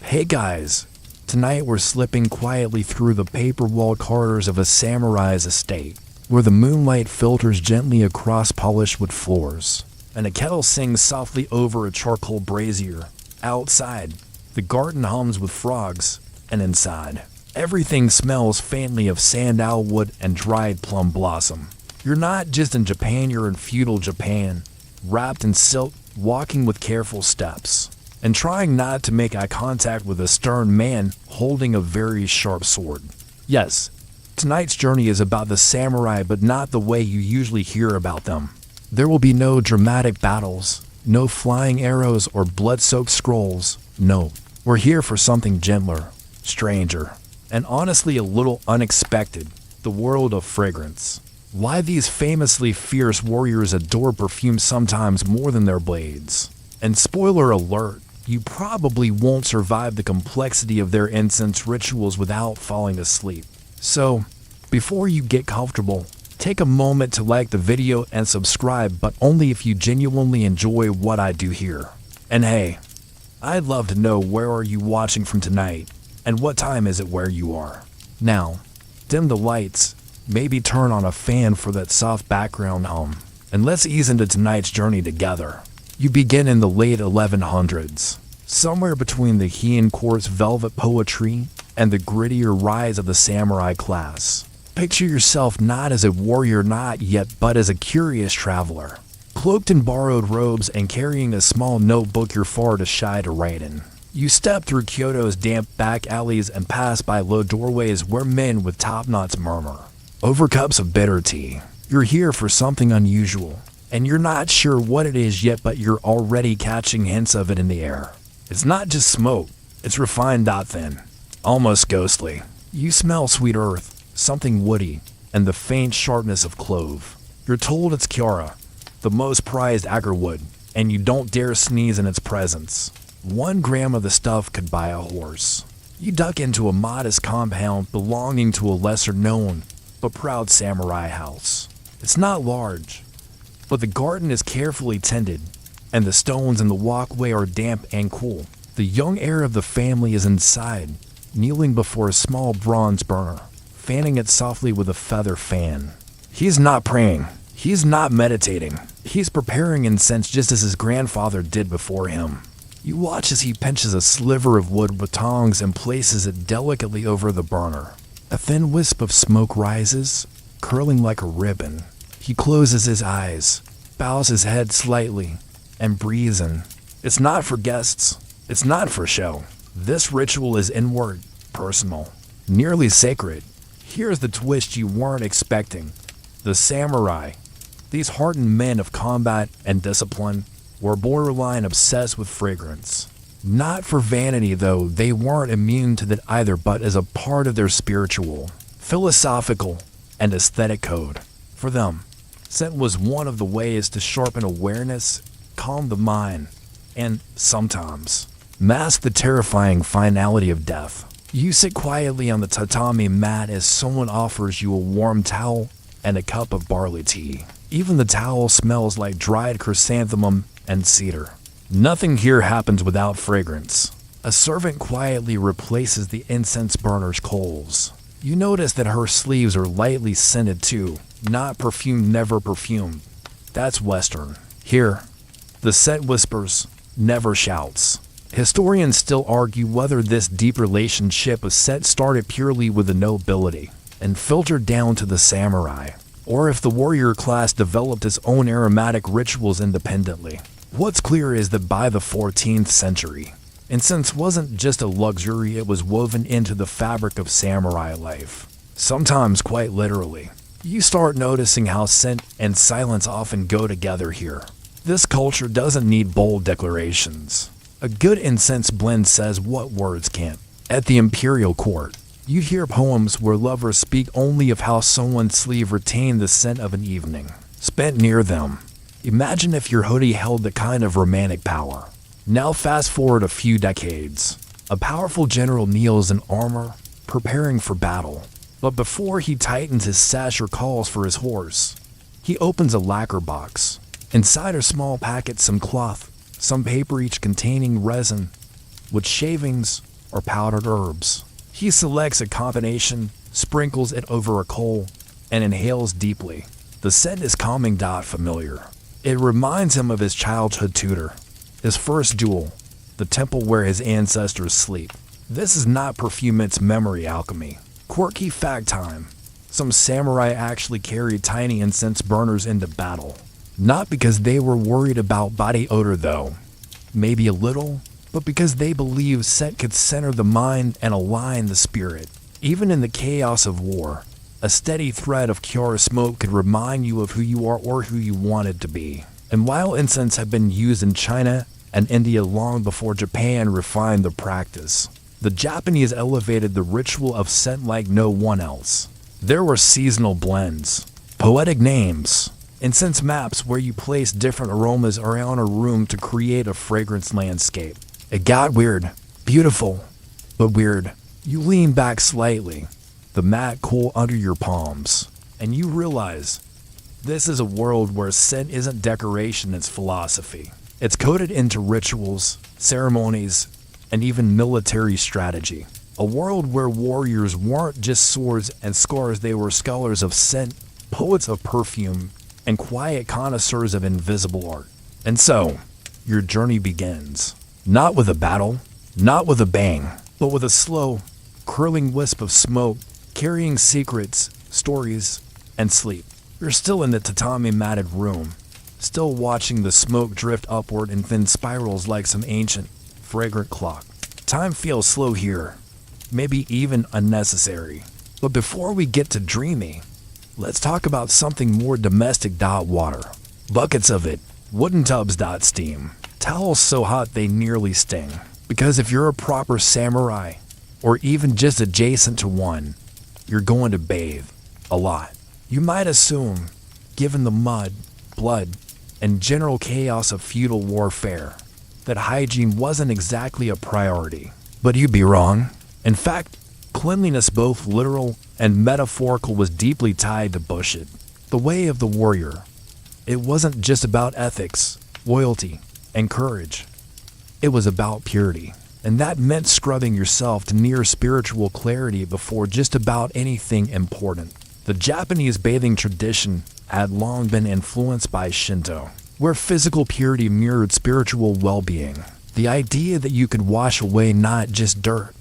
Hey guys, tonight we're slipping quietly through the paper-walled corridors of a samurai's estate, where the moonlight filters gently across polished wood floors, and a kettle sings softly over a charcoal brazier. Outside, the garden hums with frogs, and inside, everything smells faintly of sandalwood and dried plum blossom. You're not just in Japan, you're in feudal Japan, wrapped in silk, walking with careful steps, and trying not to make eye contact with a stern man holding a very sharp sword. Yes, tonight's journey is about the samurai, but not the way you usually hear about them. There will be no dramatic battles, no flying arrows or blood-soaked scrolls. No, we're here for something gentler, stranger, and honestly a little unexpected: the world of fragrance. Why these famously fierce warriors adore perfume sometimes more than their blades. And spoiler alert, you probably won't survive the complexity of their incense rituals without falling asleep. So, before you get comfortable, take a moment to like the video and subscribe, but only if you genuinely enjoy what I do here. And hey, I'd love to know, where are you watching from tonight, and what time is it where you are? Now, dim the lights, maybe turn on a fan for that soft background hum, and let's ease into tonight's journey together. You begin in the late 1100s, somewhere between the Heian court's velvet poetry and the grittier rise of the samurai class. Picture yourself not as a warrior, not yet, but as a curious traveler, cloaked in borrowed robes and carrying a small notebook you're far too shy to write in. You step through Kyoto's damp back alleys and pass by low doorways where men with top knots murmur over cups of bitter tea. You're here for something unusual, and you're not sure what it is yet, but you're already catching hints of it in the air. It's not just smoke, it's refined, thin, almost ghostly. You smell sweet earth, something woody, and the faint sharpness of clove. You're told it's Kyara, the most prized agarwood, and you don't dare sneeze in its presence. 1 gram of the stuff could buy a horse. You duck into a modest compound belonging to a lesser-known but proud samurai house. It's not large, but the garden is carefully tended, and the stones in the walkway are damp and cool. The young heir of the family is inside, kneeling before a small bronze burner, fanning it softly with a feather fan. He's not praying. He's not meditating. He's preparing incense just as his grandfather did before him. You watch as he pinches a sliver of wood with tongs and places it delicately over the burner. A thin wisp of smoke rises, curling like a ribbon. He closes his eyes, bows his head slightly, and breathes in. It's not for guests. It's not for show. This ritual is inward, personal, nearly sacred. Here's the twist you weren't expecting. The samurai, these hardened men of combat and discipline, were borderline obsessed with fragrance. Not for vanity though, they weren't immune to that either, but as a part of their spiritual, philosophical, and aesthetic code. For them, scent was one of the ways to sharpen awareness, calm the mind, and, sometimes, mask the terrifying finality of death. You sit quietly on the tatami mat as someone offers you a warm towel and a cup of barley tea. Even the towel smells like dried chrysanthemum and cedar. Nothing here happens without fragrance. A servant quietly replaces the incense burner's coals. You notice that her sleeves are lightly scented too. Not perfumed, never perfumed. That's Western. Here, the scent whispers, never shouts. Historians still argue whether this deep relationship with scent started purely with the nobility and filtered down to the samurai, or if the warrior class developed its own aromatic rituals independently. What's clear is that by the 14th century, incense wasn't just a luxury, it was woven into the fabric of samurai life, sometimes quite literally. You start noticing how scent and silence often go together here. This culture doesn't need bold declarations. A good incense blend says what words can't. At the imperial court, you hear poems where lovers speak only of how someone's sleeve retained the scent of an evening spent near them. Imagine if your hoodie held the kind of romantic power. Now fast forward a few decades. A powerful general kneels in armor, preparing for battle. But before he tightens his sash or calls for his horse, he opens a lacquer box. Inside are small packets, some cloth, some paper, each containing resin, with shavings, or powdered herbs. He selects a combination, sprinkles it over a coal, and inhales deeply. The scent is calming. Familiar. It reminds him of his childhood tutor, his first duel, the temple where his ancestors sleep. This is not perfume, it's memory alchemy. Quirky fact time. Some samurai actually carried tiny incense burners into battle. Not because they were worried about body odor though, maybe a little, but because they believed scent could center the mind and align the spirit. Even in the chaos of war, a steady thread of pure smoke could remind you of who you are or who you wanted to be. And while incense had been used in China and India long before Japan refined the practice, the Japanese elevated the ritual of scent like no one else. There were seasonal blends, poetic names, incense maps where you place different aromas around a room to create a fragrance landscape. It got weird, beautiful, but weird. You lean back slightly, the mat cool under your palms, and you realize this is a world where scent isn't decoration, it's philosophy. It's coded into rituals, ceremonies, and even military strategy. A world where warriors weren't just swords and scars, they were scholars of scent, poets of perfume, and quiet connoisseurs of invisible art. And so, your journey begins. Not with a battle, not with a bang, but with a slow, curling wisp of smoke, carrying secrets, stories, and sleep. You're still in the tatami-matted room, still watching the smoke drift upward in thin spirals like some ancient, fragrant clock. Time feels slow here, maybe even unnecessary. But before we get to dreamy, let's talk about something more domestic. Water. Buckets of it. Wooden tubs. Steam. Towels so hot they nearly sting. Because if you're a proper samurai, or even just adjacent to one, you're going to bathe. A lot. You might assume, given the mud, blood, and general chaos of feudal warfare, that hygiene wasn't exactly a priority. But you'd be wrong. In fact, cleanliness, both literal and metaphorical, was deeply tied to Bushido, the way of the warrior. It wasn't just about ethics, loyalty, and courage. It was about purity, and that meant scrubbing yourself to near spiritual clarity before just about anything important. The Japanese bathing tradition had long been influenced by Shinto, where physical purity mirrored spiritual well-being. The idea that you could wash away not just dirt,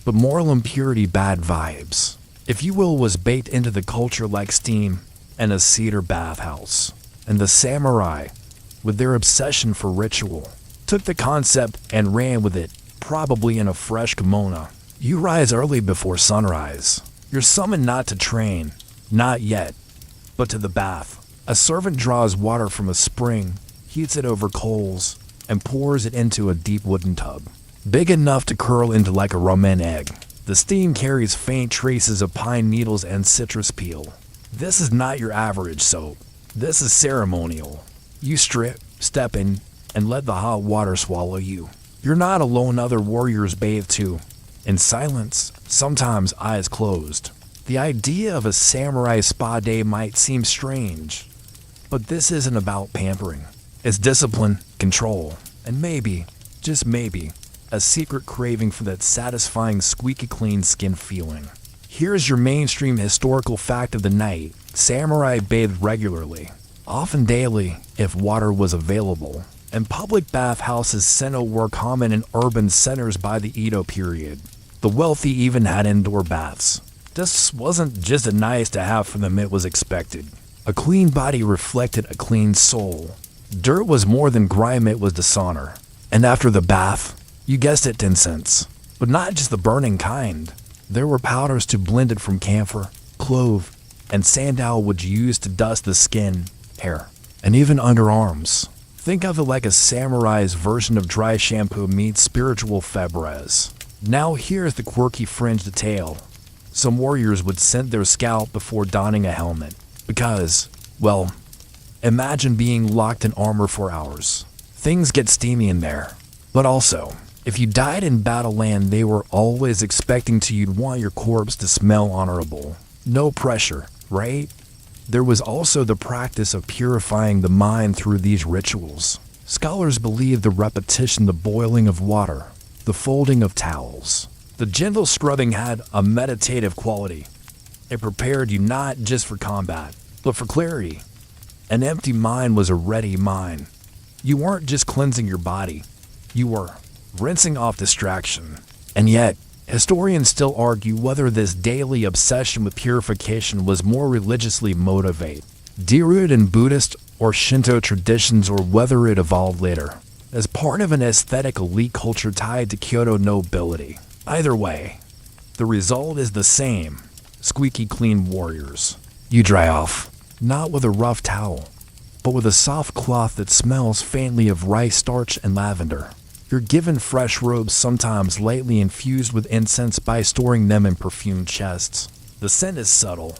but moral impurity, bad vibes, if you will, was baked into the culture like steam and a cedar bathhouse. And the samurai, with their obsession for ritual, took the concept and ran with it, probably in a fresh kimono. You rise early before sunrise. You're summoned not to train, not yet, but to the bath. A servant draws water from a spring, heats it over coals, and pours it into a deep wooden tub, big enough to curl into like a ramen egg. The steam carries faint traces of pine needles and citrus peel. This is not your average soap. This is ceremonial. You strip, step in, and let the hot water swallow you. You're not alone, other warriors bathe too, in silence, sometimes eyes closed. The idea of a samurai spa day might seem strange, but this isn't about pampering. It's discipline, control, and maybe, just maybe, a secret craving for that satisfying squeaky clean skin feeling. Here's your mainstream historical fact of the night. Samurai bathed regularly, often daily if water was available, and public bathhouses seno were common in urban centers by the Edo period. The wealthy even had indoor baths. This wasn't just a nice to have for them, it was expected. A clean body reflected a clean soul. Dirt was more than grime, it was dishonor. And after the bath, you guessed it, incense. But not just the burning kind. There were powders to blend it from camphor, clove, and sandalwood used to dust the skin, hair, and even underarms. Think of it like a samurai's version of dry shampoo meets spiritual Febreze. Now here's the quirky fringe detail. Some warriors would scent their scalp before donning a helmet. Because, well, imagine being locked in armor for hours. Things get steamy in there. But also, if you died in battle land, they were always expecting you'd want your corpse to smell honorable. No pressure, right? There was also the practice of purifying the mind through these rituals. Scholars believe the repetition, the boiling of water, the folding of towels. The gentle scrubbing had a meditative quality. It prepared you not just for combat, but for clarity. An empty mind was a ready mind. You weren't just cleansing your body, you were rinsing off distraction. And yet, historians still argue whether this daily obsession with purification was more religiously motivated, rooted in Buddhist or Shinto traditions, or whether it evolved later as part of an aesthetic elite culture tied to Kyoto nobility. Either way, the result is the same: squeaky clean warriors. You dry off, not with a rough towel, but with a soft cloth that smells faintly of rice starch and lavender. You're given fresh robes, sometimes lightly infused with incense, by storing them in perfume chests. The scent is subtle.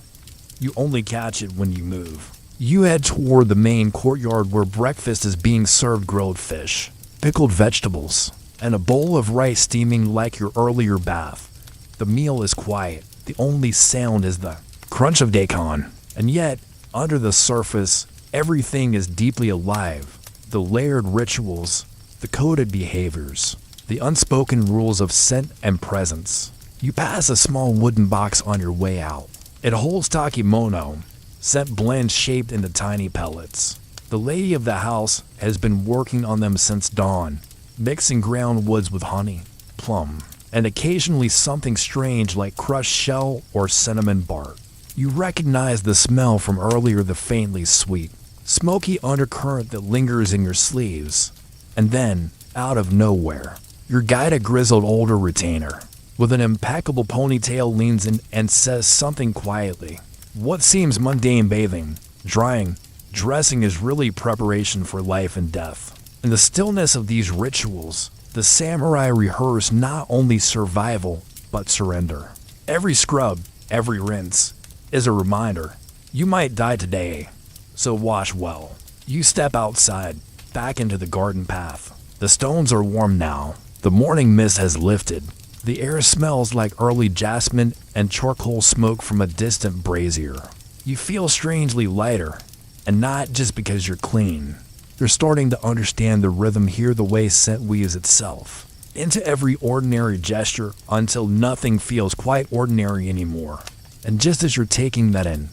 You only catch it when you move. You head toward the main courtyard where breakfast is being served: grilled fish, pickled vegetables, and a bowl of rice steaming like your earlier bath. The meal is quiet. The only sound is the crunch of daikon. And yet, under the surface, everything is deeply alive. The layered rituals, the coded behaviors, the unspoken rules of scent and presence. You pass a small wooden box on your way out. It holds takemono, scent blends shaped into tiny pellets. The lady of the house has been working on them since dawn, mixing ground woods with honey, plum, and occasionally something strange like crushed shell or cinnamon bark. You recognize the smell from earlier, the faintly sweet, smoky undercurrent that lingers in your sleeves. And then, out of nowhere, your guide, a grizzled older retainer with an impeccable ponytail, leans in and says something quietly. What seems mundane, bathing, drying, dressing, is really preparation for life and death. In the stillness of these rituals, the samurai rehearse not only survival, but surrender. Every scrub, every rinse, is a reminder: you might die today, so wash well. You step outside, back into the garden path. The stones are warm now. The morning mist has lifted. The air smells like early jasmine and charcoal smoke from a distant brazier. You feel strangely lighter, and not just because you're clean. You're starting to understand the rhythm here, the way scent weaves itself into every ordinary gesture until nothing feels quite ordinary anymore. And just as you're taking that in,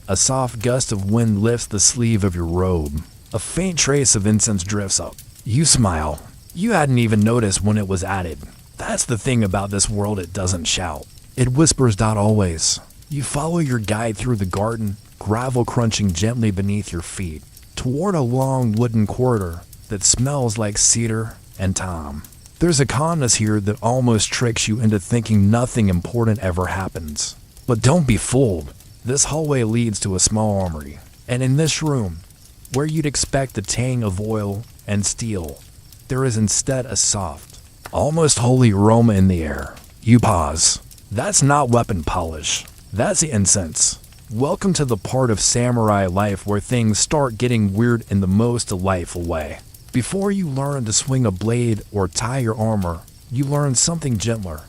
a soft gust of wind lifts the sleeve of your robe. A faint trace of incense drifts up. You smile. You hadn't even noticed when it was added. That's the thing about this world: it doesn't shout. It whispers. Always. You follow your guide through the garden, gravel crunching gently beneath your feet, toward a long wooden corridor that smells like cedar and thyme. There's a calmness here that almost tricks you into thinking nothing important ever happens. But don't be fooled. This hallway leads to a small armory, and in this room, where you'd expect the tang of oil and steel, there is instead a soft, almost holy aroma in the air. You pause. That's not weapon polish. That's the incense. Welcome to the part of samurai life where things start getting weird in the most delightful way. Before you learn to swing a blade or tie your armor, you learn something gentler: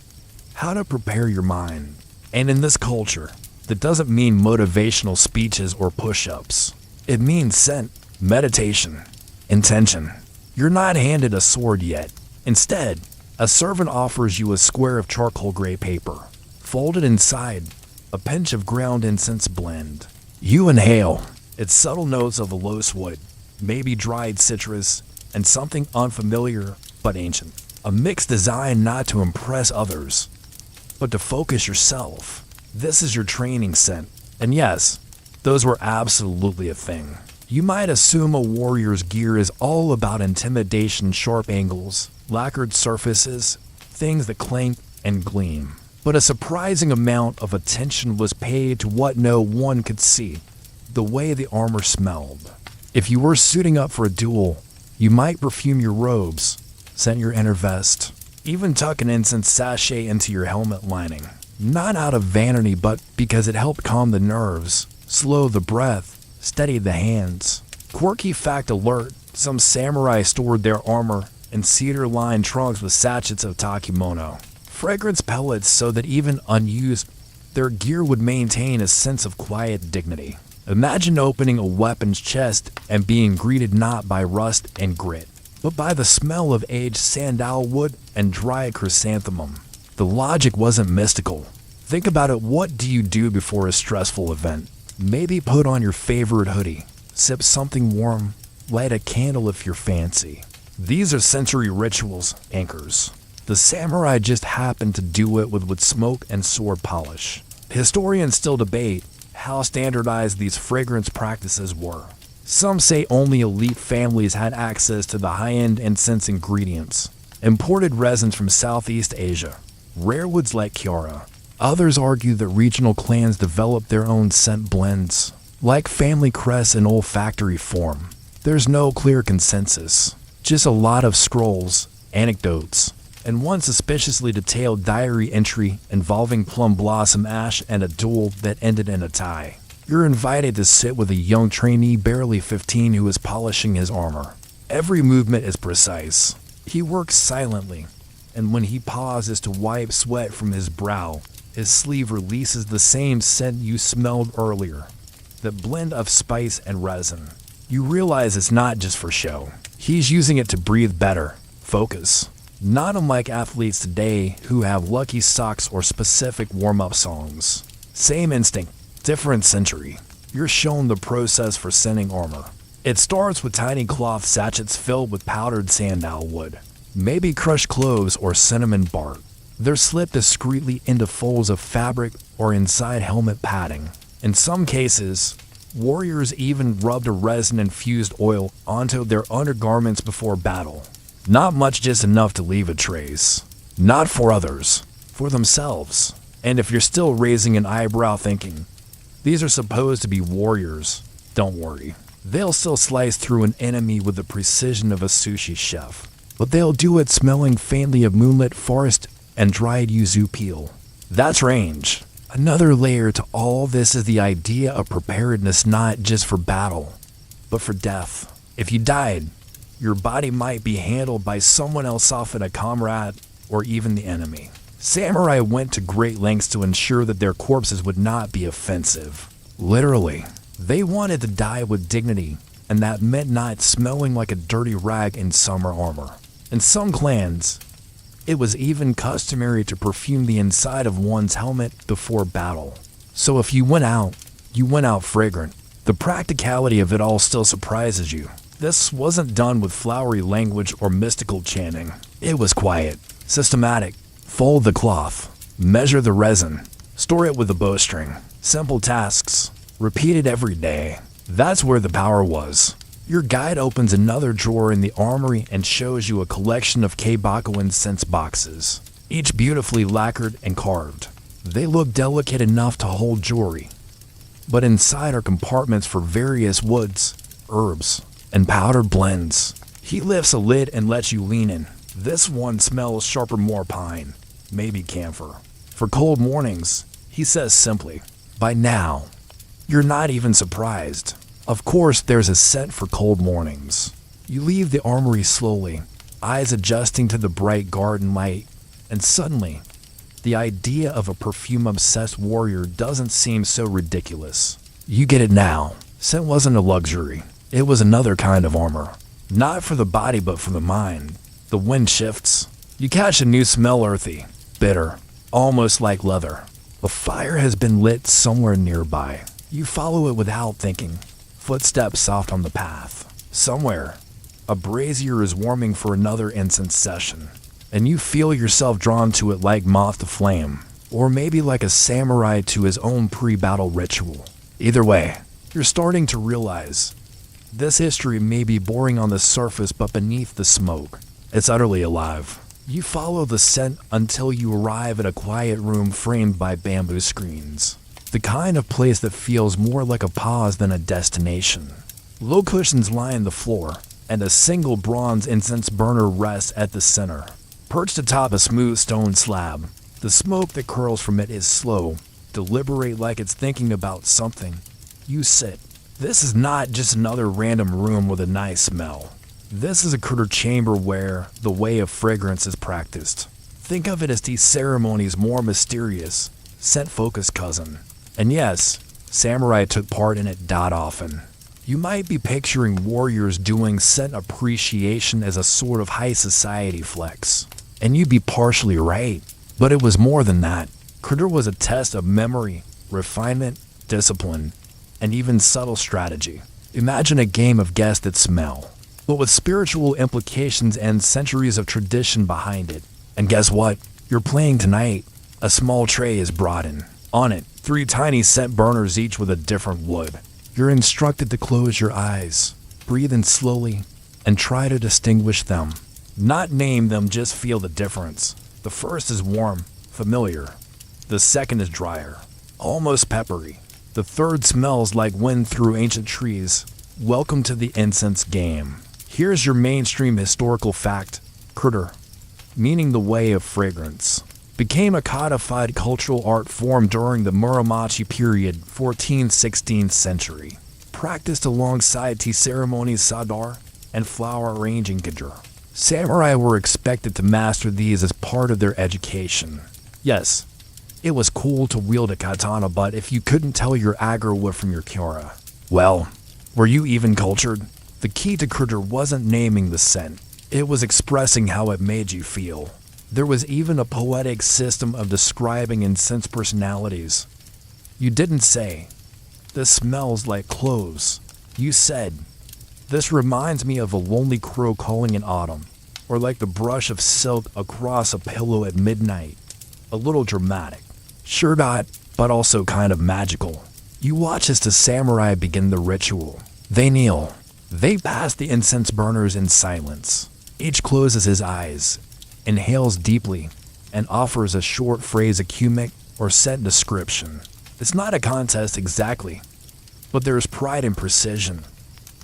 how to prepare your mind. And in this culture, that doesn't mean motivational speeches or push-ups. It means scent, meditation, intention. You're not handed a sword yet. Instead, a servant offers you a square of charcoal gray paper. Folded inside, a pinch of ground incense blend. You inhale. Its subtle notes of aloes wood, maybe dried citrus, and something unfamiliar but ancient. A mix designed not to impress others, but to focus yourself. This is your training scent. And yes, those were absolutely a thing. You might assume a warrior's gear is all about intimidation: sharp angles, lacquered surfaces, things that clink and gleam. But a surprising amount of attention was paid to what no one could see: the way the armor smelled. If you were suiting up for a duel, you might perfume your robes, scent your inner vest, even tuck an incense sachet into your helmet lining. Not out of vanity, but because it helped calm the nerves, slow the breath, steady the hands. Quirky fact alert: some samurai stored their armor in cedar-lined trunks with sachets of takemono, fragrance pellets, so that even unused, their gear would maintain a sense of quiet dignity. Imagine opening a weapon's chest and being greeted not by rust and grit, but by the smell of aged sandalwood and dry chrysanthemum. The logic wasn't mystical. Think about it, what do you do before a stressful event? Maybe put on your favorite hoodie, sip something warm, light a candle if you're fancy. These are sensory rituals, anchors. The samurai just happened to do it with smoke and sword polish. Historians still debate how standardized these fragrance practices were. Some say only elite families had access to the high-end incense ingredients, imported resins from Southeast Asia, rare woods like Chiara. Others argue that regional clans developed their own scent blends, like family crests in olfactory form. There's no clear consensus, just a lot of scrolls, anecdotes, and one suspiciously detailed diary entry involving plum blossom ash and a duel that ended in a tie. You're invited to sit with a young trainee barely 15 who is polishing his armor. Every movement is precise. He works silently, and when he pauses to wipe sweat from his brow, his sleeve releases the same scent you smelled earlier, the blend of spice and resin. You realize it's not just for show. He's using it to breathe better, focus. Not unlike athletes today who have lucky socks or specific warm-up songs. Same instinct, different century. You're shown the process for scenting armor. It starts with tiny cloth sachets filled with powdered sandal wood, maybe crushed cloves or cinnamon bark. They're slipped discreetly into folds of fabric or inside helmet padding. In some cases, warriors even rubbed a resin-infused oil onto their undergarments before battle. Not much, just enough to leave a trace. Not for others, for themselves. And if you're still raising an eyebrow thinking, these are supposed to be warriors, don't worry. They'll still slice through an enemy with the precision of a sushi chef. But they'll do it smelling faintly of moonlit forest and dried yuzu peel. That's range. Another layer to all this is the idea of preparedness, not just for battle, but for death. If you died, your body might be handled by someone else, often a comrade or even the enemy. Samurai went to great lengths to ensure that their corpses would not be offensive. Literally, they wanted to die with dignity, and that meant not smelling like a dirty rag in summer armor. In some clans, it was even customary to perfume the inside of one's helmet before battle. So if you went out fragrant. The practicality of it all still surprises you. This wasn't done with flowery language or mystical chanting. It was quiet, systematic. Fold the cloth, measure the resin, store it with a bowstring. Simple tasks, repeated every day. That's where the power was. Your guide opens another drawer in the armory and shows you a collection of Keibako incense boxes, each beautifully lacquered and carved. They look delicate enough to hold jewelry, but inside are compartments for various woods, herbs, and powdered blends. He lifts a lid and lets you lean in. This one smells sharper, more pine, maybe camphor. For cold mornings, he says simply, by now, you're not even surprised. Of course, there's a scent for cold mornings. You leave the armory slowly, eyes adjusting to the bright garden light, and suddenly, the idea of a perfume-obsessed warrior doesn't seem so ridiculous. You get it now. Scent wasn't a luxury. It was another kind of armor. Not for the body, but for the mind. The wind shifts. You catch a new smell, earthy, bitter, almost like leather. A fire has been lit somewhere nearby. You follow it without thinking. Footsteps soft on the path. Somewhere, a brazier is warming for another incense session, and you feel yourself drawn to it like moth to flame, or maybe like a samurai to his own pre-battle ritual. Either way, you're starting to realize this history may be boring on the surface, but beneath the smoke, it's utterly alive. You follow the scent until you arrive at a quiet room framed by bamboo screens. The kind of place that feels more like a pause than a destination. Low cushions line the floor, and a single bronze incense burner rests at the center. Perched atop a smooth stone slab, the smoke that curls from it is slow, deliberate, like it's thinking about something. You sit. This is not just another random room with a nice smell. This is a critter chamber where the way of fragrance is practiced. Think of it as the ceremony's more mysterious, scent-focused cousin. And yes, samurai took part in it often. You might be picturing warriors doing scent appreciation as a sort of high society flex. And you'd be partially right. But it was more than that. Critter was a test of memory, refinement, discipline, and even subtle strategy. Imagine a game of guess that smell, but with spiritual implications and centuries of tradition behind it. And guess what? You're playing tonight. A small tray is brought in. On it, 3 tiny scent burners, each with a different wood. You're instructed to close your eyes, breathe in slowly, and try to distinguish them. Not name them, just feel the difference. The first is warm, familiar. The second is drier, almost peppery. The third smells like wind through ancient trees. Welcome to the incense game. Here's your mainstream historical fact. Critter, meaning the way of fragrance, became a codified cultural art form during the Muromachi period, 14th–16th century. Practiced alongside tea ceremonies, sadar, and flower arranging gajur. Samurai were expected to master these as part of their education. Yes, it was cool to wield a katana, but if you couldn't tell your agarwood from your kyora, well, were you even cultured? The key to critter wasn't naming the scent. It was expressing how it made you feel. There was even a poetic system of describing incense personalities. You didn't say, "This smells like cloves." You said, "This reminds me of a lonely crow calling in autumn," or like the brush of silk across a pillow at midnight. A little dramatic. Sure not, but also kind of magical. You watch as the samurai begin the ritual. They kneel. They pass the incense burners in silence. Each closes his eyes, inhales deeply, and offers a short phrase, a kumik or scent description. It's not a contest exactly, but there's pride in precision.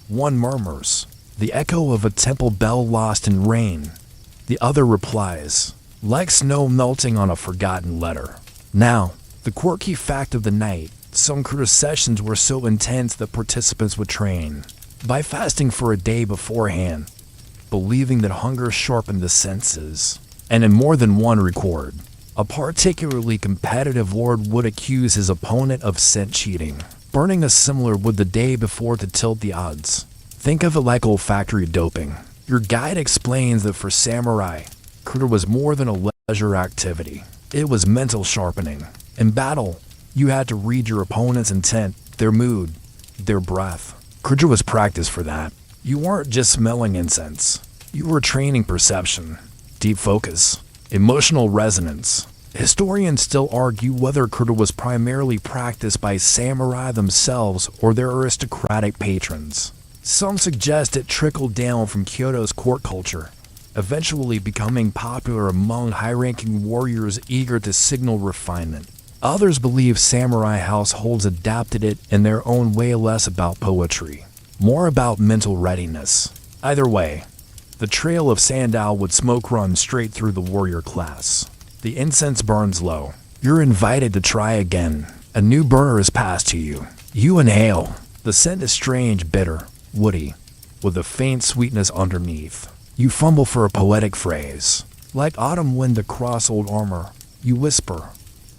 One murmurs, the echo of a temple bell lost in rain. The other replies, like snow melting on a forgotten letter. Now, the quirky fact of the night, some critter sessions were so intense that participants would train by fasting for a day beforehand, believing that hunger sharpened the senses. And in more than one record, a particularly competitive lord would accuse his opponent of scent cheating, burning a similar wood the day before to tilt the odds. Think of it like olfactory doping. Your guide explains that for samurai, critter was more than a leisure activity. It was mental sharpening. In battle, you had to read your opponent's intent, their mood, their breath. Critter was practice for that. You weren't just smelling incense. You were training perception, deep focus, emotional resonance. Historians still argue whether critter was primarily practiced by samurai themselves or their aristocratic patrons. Some suggest it trickled down from Kyoto's court culture, eventually becoming popular among high-ranking warriors eager to signal refinement. Others believe samurai households adapted it in their own way, less about poetry, more about mental readiness. Either way, the trail of sandalwood smoke runs straight through the warrior class. The incense burns low. You're invited to try again. A new burner is passed to you. You inhale. The scent is strange, bitter, woody, with a faint sweetness underneath. You fumble for a poetic phrase. Like autumn wind across old armor, you whisper,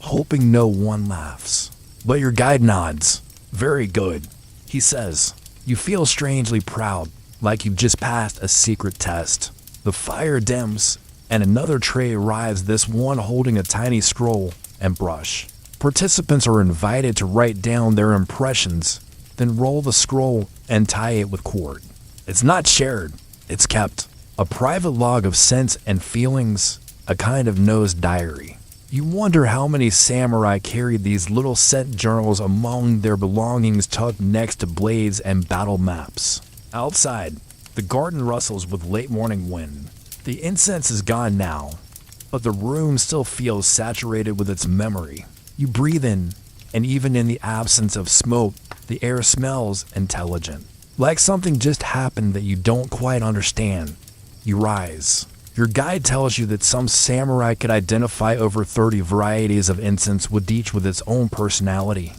hoping no one laughs. But your guide nods. Very good, he says. You feel strangely proud, like you've just passed a secret test. The fire dims, and another tray arrives, this one holding a tiny scroll and brush. Participants are invited to write down their impressions, then roll the scroll and tie it with cord. It's not shared, it's kept. A private log of scents and feelings, a kind of nose diary. You wonder how many samurai carried these little scent journals among their belongings, tucked next to blades and battle maps. Outside, the garden rustles with late morning wind. The incense is gone now, but the room still feels saturated with its memory. You breathe in, and even in the absence of smoke, the air smells intelligent. Like something just happened that you don't quite understand. You rise. Your guide tells you that some samurai could identify over 30 varieties of incense, with each with its own personality,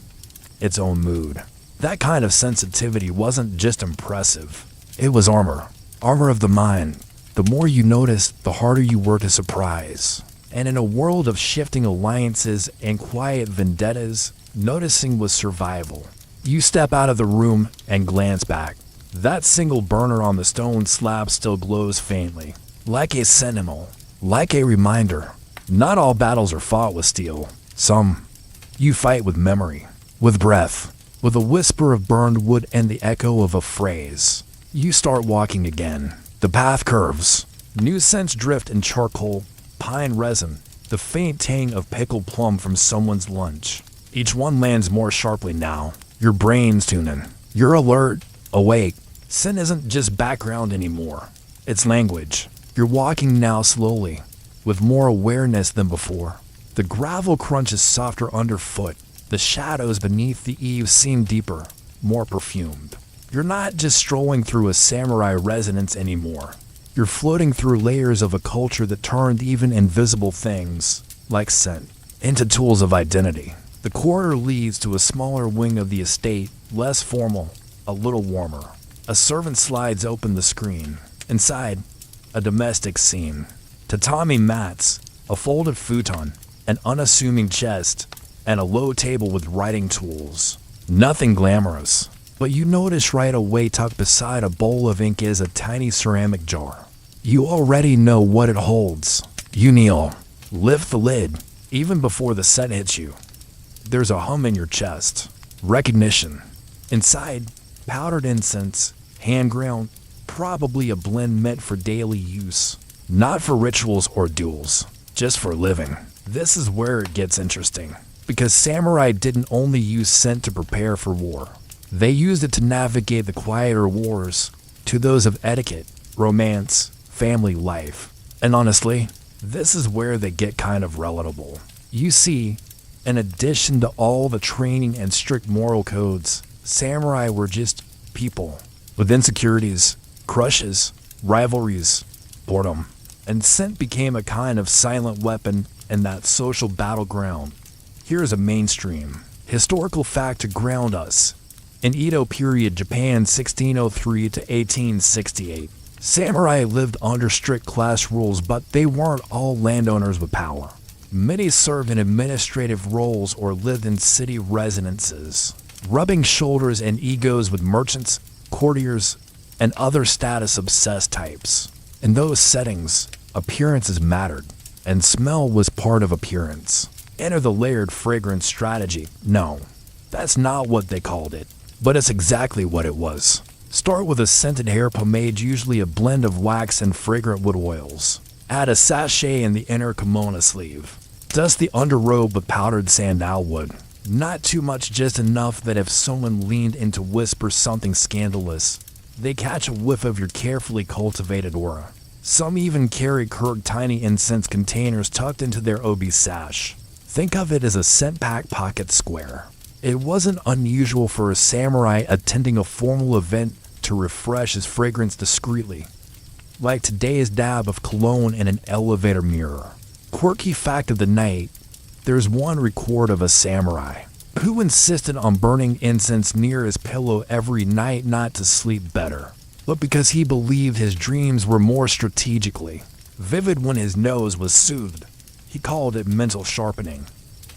its own mood. That kind of sensitivity wasn't just impressive. It was armor. Armor of the mind. The more you noticed, the harder you were to surprise. And in a world of shifting alliances and quiet vendettas, noticing was survival. You step out of the room and glance back. That single burner on the stone slab still glows faintly, like a sentinel, Like a reminder, not all battles are fought with steel. Some you fight with memory, with breath, with a whisper of burned wood and the echo of a phrase. You start walking again. The path curves. New scents drift in charcoal, pine resin, the faint tang of pickled plum from someone's lunch. Each one lands more sharply now. Your brain's tuning. You're alert, awake. Scent isn't just background anymore. It's language. You're walking now slowly, with more awareness than before. The gravel crunches softer underfoot. The shadows beneath the eaves seem deeper, more perfumed. You're not just strolling through a samurai residence anymore. You're floating through layers of a culture that turned even invisible things, like scent, into tools of identity. The corridor leads to a smaller wing of the estate, less formal, a little warmer. A servant slides open the screen. Inside, a domestic scene. Tatami mats, a folded futon, an unassuming chest, and a low table with writing tools. Nothing glamorous, but you notice right away tucked beside a bowl of ink is a tiny ceramic jar. You already know what it holds. You kneel, lift the lid, even before the scent hits you. There's a hum in your chest. Recognition. Inside, powdered incense, hand ground, probably a blend meant for daily use. Not for rituals or duels, just for living. This is where it gets interesting, because samurai didn't only use scent to prepare for war. They used it to navigate the quieter wars, to those of etiquette, romance, family life. And honestly, this is where they get kind of relatable. You see, in addition to all the training and strict moral codes, samurai were just people, with insecurities, crushes, rivalries, boredom. And scent became a kind of silent weapon in that social battleground. Here's a mainstream historical fact to ground us. In Edo period Japan 1603 to 1868, samurai lived under strict class rules, but they weren't all landowners with power. Many served in administrative roles or lived in city residences, rubbing shoulders and egos with merchants, courtiers, and other status-obsessed types. In those settings, appearances mattered, and smell was part of appearance. Enter the layered fragrance strategy. No, that's not what they called it, but it's exactly what it was. Start with a scented hair pomade, usually a blend of wax and fragrant wood oils. Add a sachet in the inner kimono sleeve. Dust the underrobe with powdered sandalwood. Not too much, just enough that if someone leaned in to whisper something scandalous, they catch a whiff of your carefully cultivated aura. Some even carry tiny incense containers tucked into their obi sash. Think of it as a scent pack pocket square. It wasn't unusual for a samurai attending a formal event to refresh his fragrance discreetly, like today's dab of cologne in an elevator mirror. Quirky fact of the night, there's one record of a samurai who insisted on burning incense near his pillow every night, not to sleep better, but because he believed his dreams were more strategically vivid when his nose was soothed. He called it mental sharpening.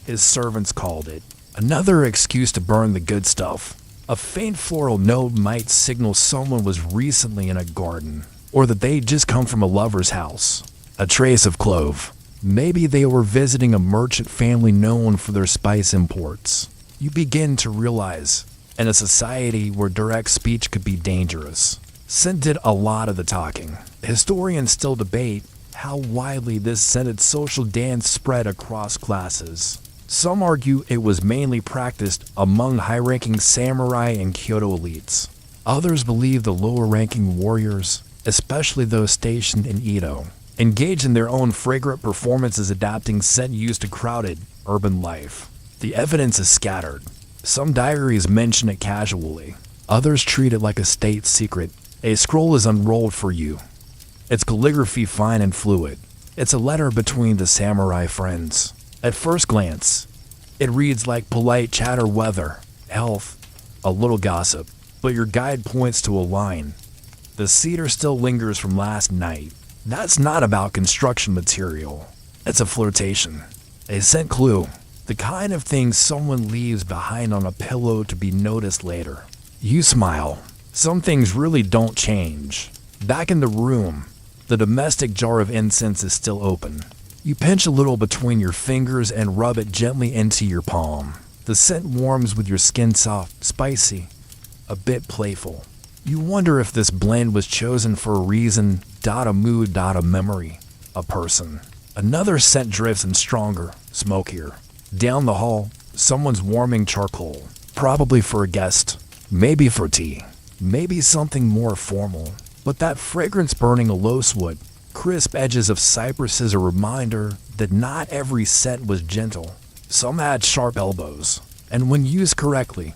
His servants called it another excuse to burn the good stuff. A faint floral note might signal someone was recently in a garden, or that they'd just come from a lover's house. A trace of clove. Maybe they were visiting a merchant family known for their spice imports. You begin to realize, in a society where direct speech could be dangerous, scent did a lot of the talking. Historians still debate how widely this scented social dance spread across classes. Some argue it was mainly practiced among high-ranking samurai and Kyoto elites. Others believe the lower-ranking warriors, especially those stationed in Edo, engaged in their own fragrant performances adapting scent use to crowded, urban life. The evidence is scattered. Some diaries mention it casually. Others treat it like a state secret. A scroll is unrolled for you. Its calligraphy fine and fluid. It's a letter between the samurai friends. At first glance, it reads like polite chatter, weather, health, a little gossip. But your guide points to a line. The cedar still lingers from last night. That's not about construction material. It's a flirtation. A scent clue. The kind of thing someone leaves behind on a pillow to be noticed later. You smile. Some things really don't change. Back in the room, The domestic jar of incense is still open. You pinch a little between your fingers and rub it gently into your palm. The scent warms with your skin, soft, spicy, a bit playful. You wonder if this blend was chosen for a reason, a mood, a memory, a person. Another scent drifts in stronger, smokier. Down the hall, someone's warming charcoal, probably for a guest, maybe for tea, maybe something more formal. But that fragrance burning a loose wood, crisp edges of cypress is a reminder that not every scent was gentle. Some had sharp elbows, and when used correctly,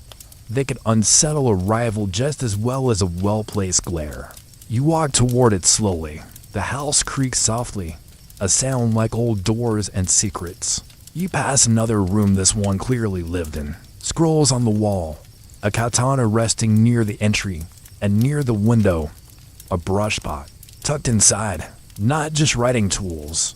they could unsettle a rival just as well as a well-placed glare. You walk toward it slowly. The house creaks softly, a sound like old doors and secrets. You pass another room, this one clearly lived in. Scrolls on the wall, a katana resting near the entry, and near the window, a brush pot. Tucked inside, not just writing tools,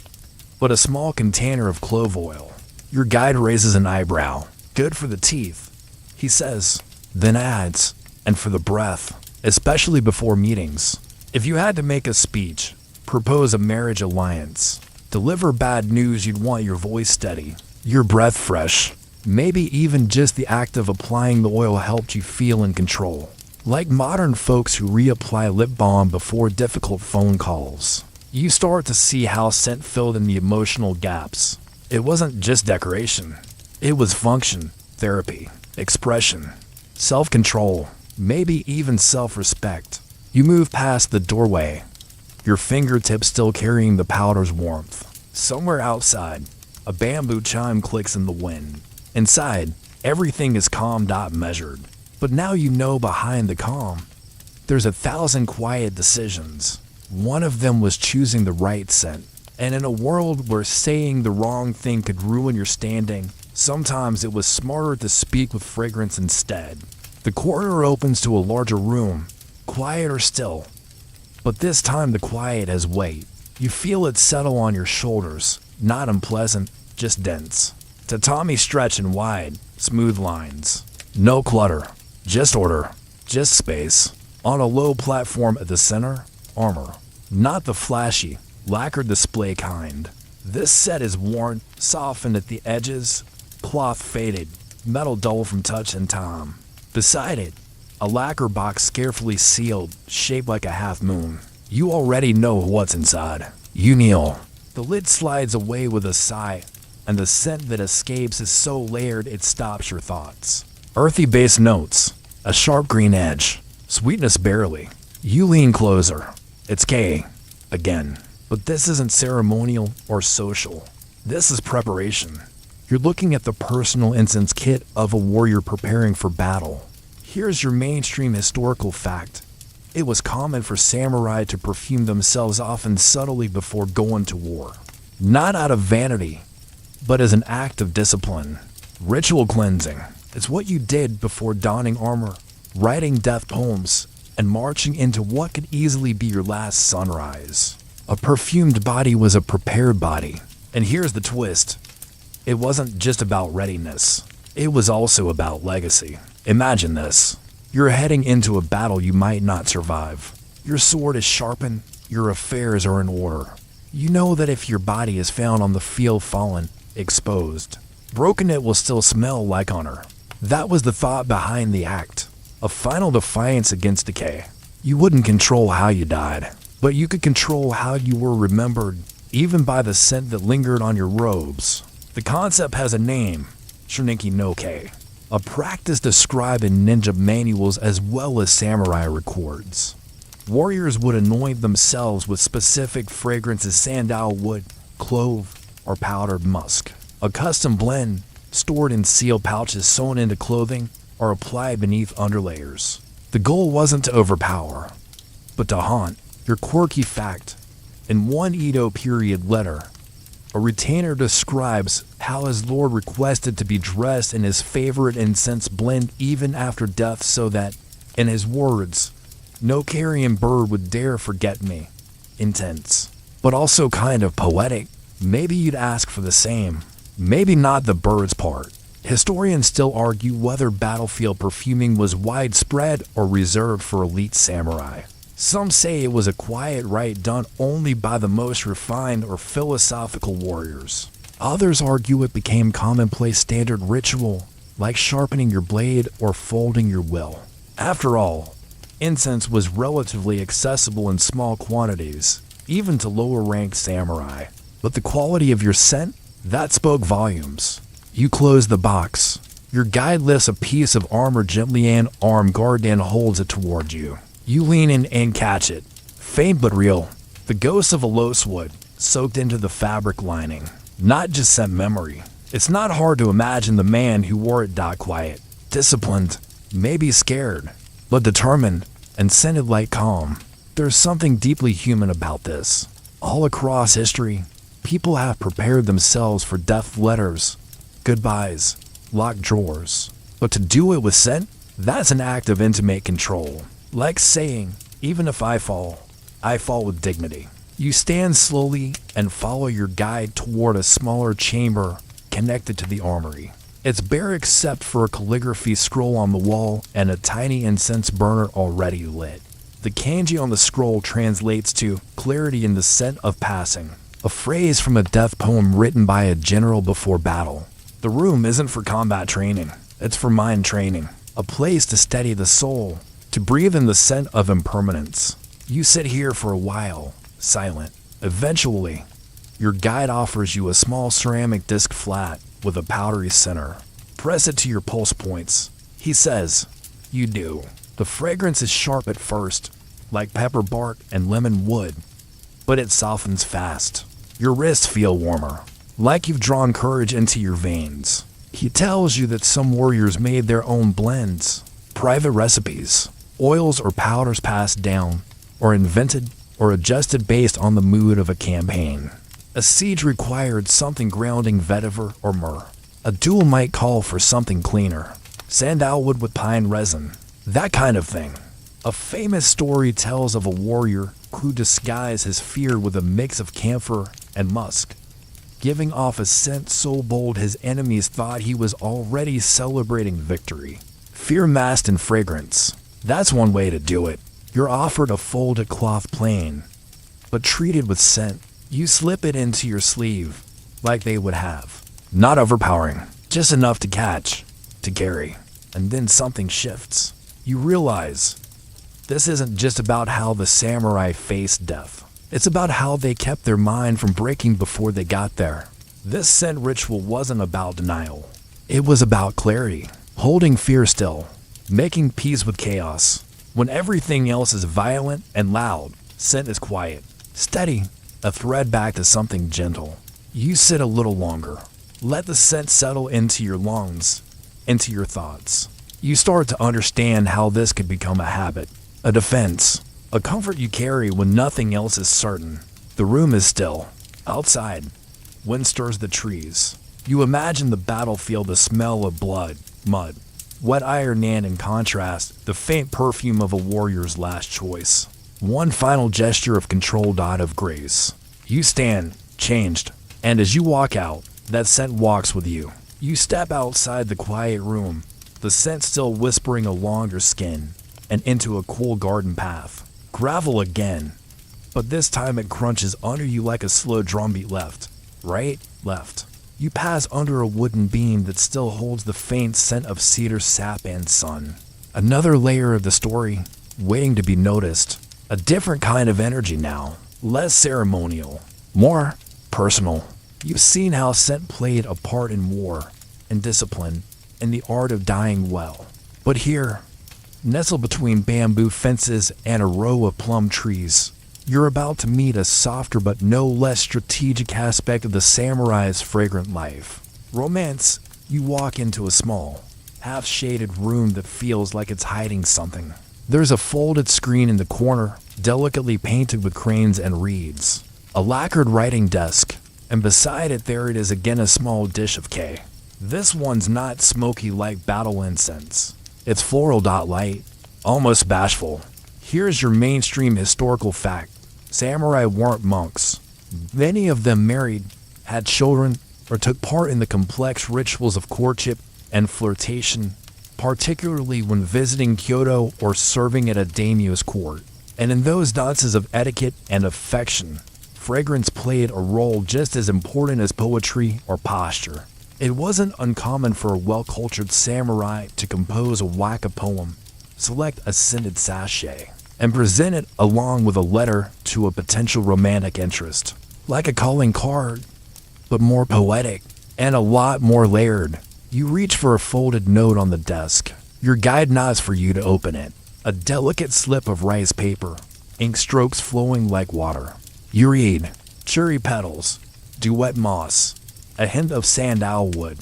but a small container of clove oil. Your guide raises an eyebrow. Good for the teeth, he says, then adds, and for the breath, especially before meetings. If you had to make a speech, propose a marriage alliance, deliver bad news, you'd want your voice steady, your breath fresh. Maybe even just the act of applying the oil helped you feel in control. Like modern folks who reapply lip balm before difficult phone calls. You start to see how scent filled in the emotional gaps. It wasn't just decoration. It was function, therapy, expression, self-control, maybe even self-respect. You move past the doorway, your fingertips still carrying the powder's warmth. Somewhere outside, a bamboo chime clicks in the wind. Inside, everything is calm, measured. But now you know behind the calm, there's 1,000 quiet decisions. One of them was choosing the right scent. And in a world where saying the wrong thing could ruin your standing, sometimes it was smarter to speak with fragrance instead. The corridor opens to a larger room, quieter still. But this time the quiet has weight. You feel it settle on your shoulders, not unpleasant, just dense. Tatami stretch in wide, smooth lines. No clutter, just order, just space. On a low platform at the center, armor. Not the flashy, lacquered display kind. This set is worn, softened at the edges, cloth faded, metal dull from touch and time. Beside it, a lacquer box carefully sealed, shaped like a half moon. You already know what's inside. You kneel. The lid slides away with a sigh, and the scent that escapes is so layered it stops your thoughts. Earthy base notes, a sharp green edge, sweetness barely. You lean closer. It's K, again. But this isn't ceremonial or social. This is preparation. You're looking at the personal incense kit of a warrior preparing for battle. Here's your mainstream historical fact. It was common for samurai to perfume themselves often subtly before going to war. Not out of vanity, but as an act of discipline. Ritual cleansing. It's what you did before donning armor, writing death poems, and marching into what could easily be your last sunrise. A perfumed body was a prepared body. And here's the twist. It wasn't just about readiness. It was also about legacy. Imagine this. You're heading into a battle you might not survive. Your sword is sharpened. Your affairs are in order. You know that if your body is found on the field fallen, exposed, broken, it will still smell like honor. That was the thought behind the act. A final defiance against decay. You wouldn't control how you died, but you could control how you were remembered, even by the scent that lingered on your robes. The concept has a name, Shiniki no Kei, a practice described in ninja manuals as well as samurai records. Warriors would anoint themselves with specific fragrances, sandalwood, clove, or powdered musk. A custom blend, stored in sealed pouches sewn into clothing, or applied beneath underlayers. The goal wasn't to overpower, but to haunt. Your quirky fact. In one Edo period letter, a retainer describes how his lord requested to be dressed in his favorite incense blend even after death so that, in his words, no carrion bird would dare forget me. Intense, but also kind of poetic. Maybe you'd ask for the same. Maybe not the bird's part. Historians still argue whether battlefield perfuming was widespread or reserved for elite samurai. Some say it was a quiet rite done only by the most refined or philosophical warriors. Others argue it became commonplace standard ritual, like sharpening your blade or folding your will. After all, incense was relatively accessible in small quantities, even to lower-ranked samurai. But the quality of your scent, that spoke volumes. You close the box. Your guide lifts a piece of armor gently and arm guard and holds it toward you. You lean in and catch it. Faint but real. The ghost of a lose wood, soaked into the fabric lining. Not just scent memory. It's not hard to imagine the man who wore it quiet, disciplined, maybe scared, but determined and scented like calm. There's something deeply human about this. All across history, people have prepared themselves for death letters, goodbyes, locked drawers. But to do it with scent, that's an act of intimate control. Like saying, even if I fall with dignity. You stand slowly and follow your guide toward a smaller chamber connected to the armory. It's bare except for a calligraphy scroll on the wall and a tiny incense burner already lit. The kanji on the scroll translates to clarity in the scent of passing, a phrase from a death poem written by a general before battle. The room isn't for combat training, it's for mind training, a place to steady the soul, to breathe in the scent of impermanence. You sit here for a while, silent. Eventually, your guide offers you a small ceramic disc flat with a powdery center. Press it to your pulse points. He says, you do. The fragrance is sharp at first, like pepper bark and lemon wood, but it softens fast. Your wrists feel warmer, like you've drawn courage into your veins. He tells you that some warriors made their own blends, private recipes, oils or powders passed down, or invented or adjusted based on the mood of a campaign. A siege required something grounding vetiver or myrrh. A duel might call for something cleaner, sandalwood with pine resin, that kind of thing. A famous story tells of a warrior who disguised his fear with a mix of camphor and musk, giving off a scent so bold his enemies thought he was already celebrating victory. Fear masked in fragrance. That's one way to do it. You're offered a folded cloth plain, but treated with scent. You slip it into your sleeve, like they would have. Not overpowering, just enough to catch, to carry. And then something shifts. You realize this isn't just about how the samurai faced death. It's about how they kept their mind from breaking before they got there. This scent ritual wasn't about denial. It was about clarity, holding fear still, making peace with chaos. When everything else is violent and loud, scent is quiet, steady, a thread back to something gentle. You sit a little longer. Let the scent settle into your lungs, into your thoughts. You start to understand how this could become a habit, a defense, a comfort you carry when nothing else is certain. The room is still. Outside, wind stirs the trees. You imagine the battlefield, the smell of blood, mud, wet iron, and in contrast, the faint perfume of a warrior's last choice. One final gesture of control, of grace. You stand, changed, and as you walk out, that scent walks with you. You step outside the quiet room, the scent still whispering along your skin, and into a cool garden path. Gravel again, but this time it crunches under you like a slow drumbeat. Left, right, left. You pass under a wooden beam that still holds the faint scent of cedar sap and sun. Another layer of the story, waiting to be noticed. A different kind of energy now, less ceremonial, more personal. You've seen how scent played a part in war, in discipline, in the art of dying well. But here, nestled between bamboo fences and a row of plum trees, you're about to meet a softer but no less strategic aspect of the samurai's fragrant life. Romance. You walk into a small, half-shaded room that feels like it's hiding something. There's a folded screen in the corner, delicately painted with cranes and reeds. A lacquered writing desk, and beside it there it is again, a small dish of K. This one's not smoky like battle incense. It's floral, light, almost bashful. Here's your mainstream historical fact. Samurai weren't monks. Many of them married, had children, or took part in the complex rituals of courtship and flirtation, particularly when visiting Kyoto or serving at a daimyo's court. And in those dances of etiquette and affection, fragrance played a role just as important as poetry or posture. It wasn't uncommon for a well-cultured samurai to compose a waka poem, select a scented sachet, and present it along with a letter to a potential romantic interest. Like a calling card, but more poetic and a lot more layered. You reach for a folded note on the desk. Your guide nods for you to open it. A delicate slip of rice paper, ink strokes flowing like water. You read, cherry petals, duet moss, a hint of sandalwood.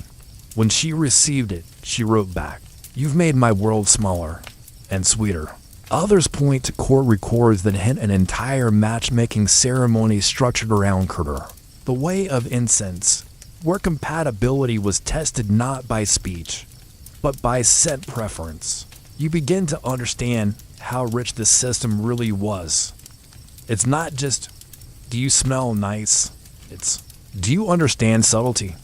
When she received it, she wrote back, "You've made my world smaller and sweeter." Others point to court records that hint an entire matchmaking ceremony structured around Kurder, the way of incense, where compatibility was tested not by speech, but by scent preference. You begin to understand how rich this system really was. It's not just, do you smell nice? It's, do you understand subtlety?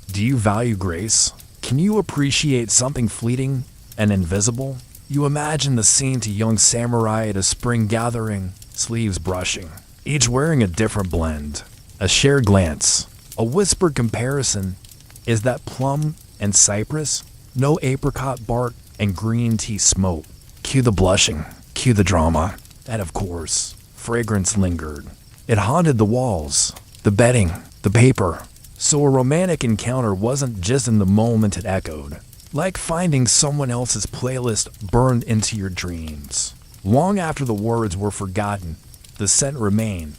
Do you value grace? Can you appreciate something fleeting and invisible? You imagine the scene to young samurai at a spring gathering, sleeves brushing, each wearing a different blend. A shared glance, a whispered comparison. Is that plum and cypress? No apricot bark and green tea smoke. Cue the blushing, cue the drama. And of course, fragrance lingered. It haunted the walls, the bedding, the paper. So a romantic encounter wasn't just in the moment it echoed. Like finding someone else's playlist burned into your dreams. Long after the words were forgotten, the scent remained.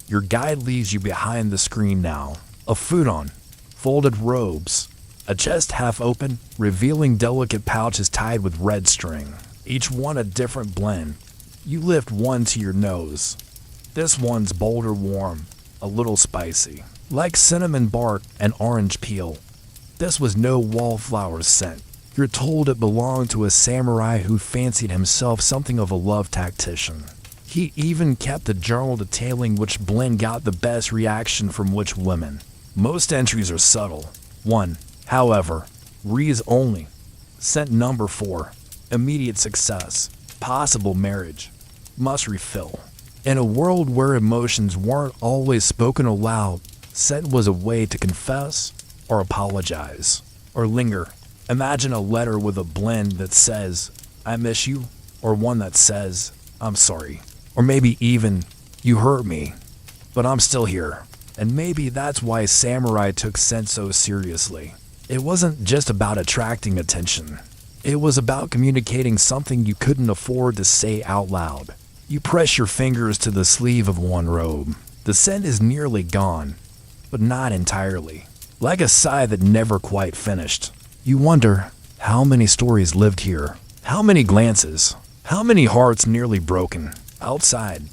Your guide leaves you behind the screen now. A futon, folded robes, a chest half open, revealing delicate pouches tied with red string. Each one a different blend. You lift one to your nose. This one's bold or warm, a little spicy, like cinnamon bark and orange peel. This was no wallflower scent. You're told it belonged to a samurai who fancied himself something of a love tactician. He even kept a journal detailing which blend got the best reaction from which women. Most entries are subtle. 1. However, reads only. Scent number 4. Immediate success. Possible marriage. Must refill. In a world where emotions weren't always spoken aloud, scent was a way to confess, or apologize, or linger. Imagine a letter with a blend that says, "I miss you," or one that says, "I'm sorry." Or maybe even, "You hurt me, but I'm still here." And maybe that's why samurai took scent so seriously. It wasn't just about attracting attention. It was about communicating something you couldn't afford to say out loud. You press your fingers to the sleeve of one robe. The scent is nearly gone, but not entirely. Like a sigh that never quite finished. You wonder, how many stories lived here? How many glances? How many hearts nearly broken? Outside,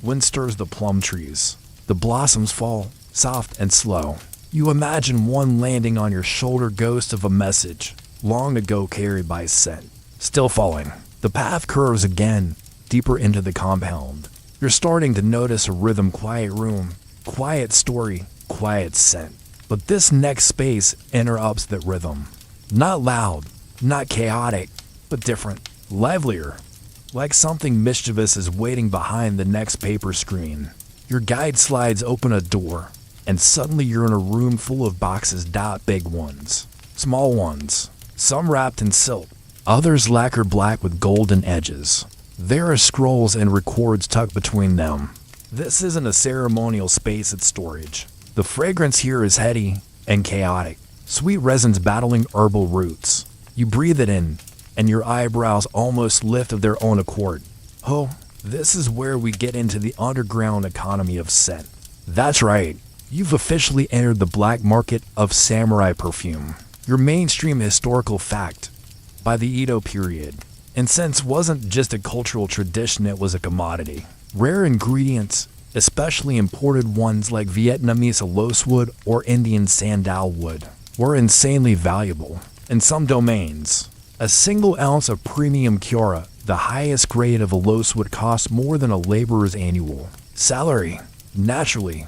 wind stirs the plum trees. The blossoms fall, soft and slow. You imagine one landing on your shoulder, ghost of a message, long ago carried by scent. Still falling. The path curves again, deeper into the compound. You're starting to notice a rhythm, quiet room, quiet story, quiet scent. But this next space interrupts that rhythm. Not loud, not chaotic, but different, livelier. Like something mischievous is waiting behind the next paper screen. Your guide slides open a door, and suddenly you're in a room full of boxes, big ones, small ones, some wrapped in silk, others lacquered black with golden edges. There are scrolls and records tucked between them. This isn't a ceremonial space, it's storage. The fragrance here is heady and chaotic, sweet resins battling herbal roots. You breathe it in, and your eyebrows almost lift of their own accord. Oh, this is where we get into the underground economy of scent. That's right, you've officially entered the black market of samurai perfume. Your mainstream historical fact. By the Edo period, incense wasn't just a cultural tradition, it was a commodity. Rare ingredients, especially imported ones like Vietnamese aloeswood or Indian sandalwood, were insanely valuable. In some domains, a single ounce of premium Cura, the highest grade of aloeswood, cost more than a laborer's annual salary. Naturally,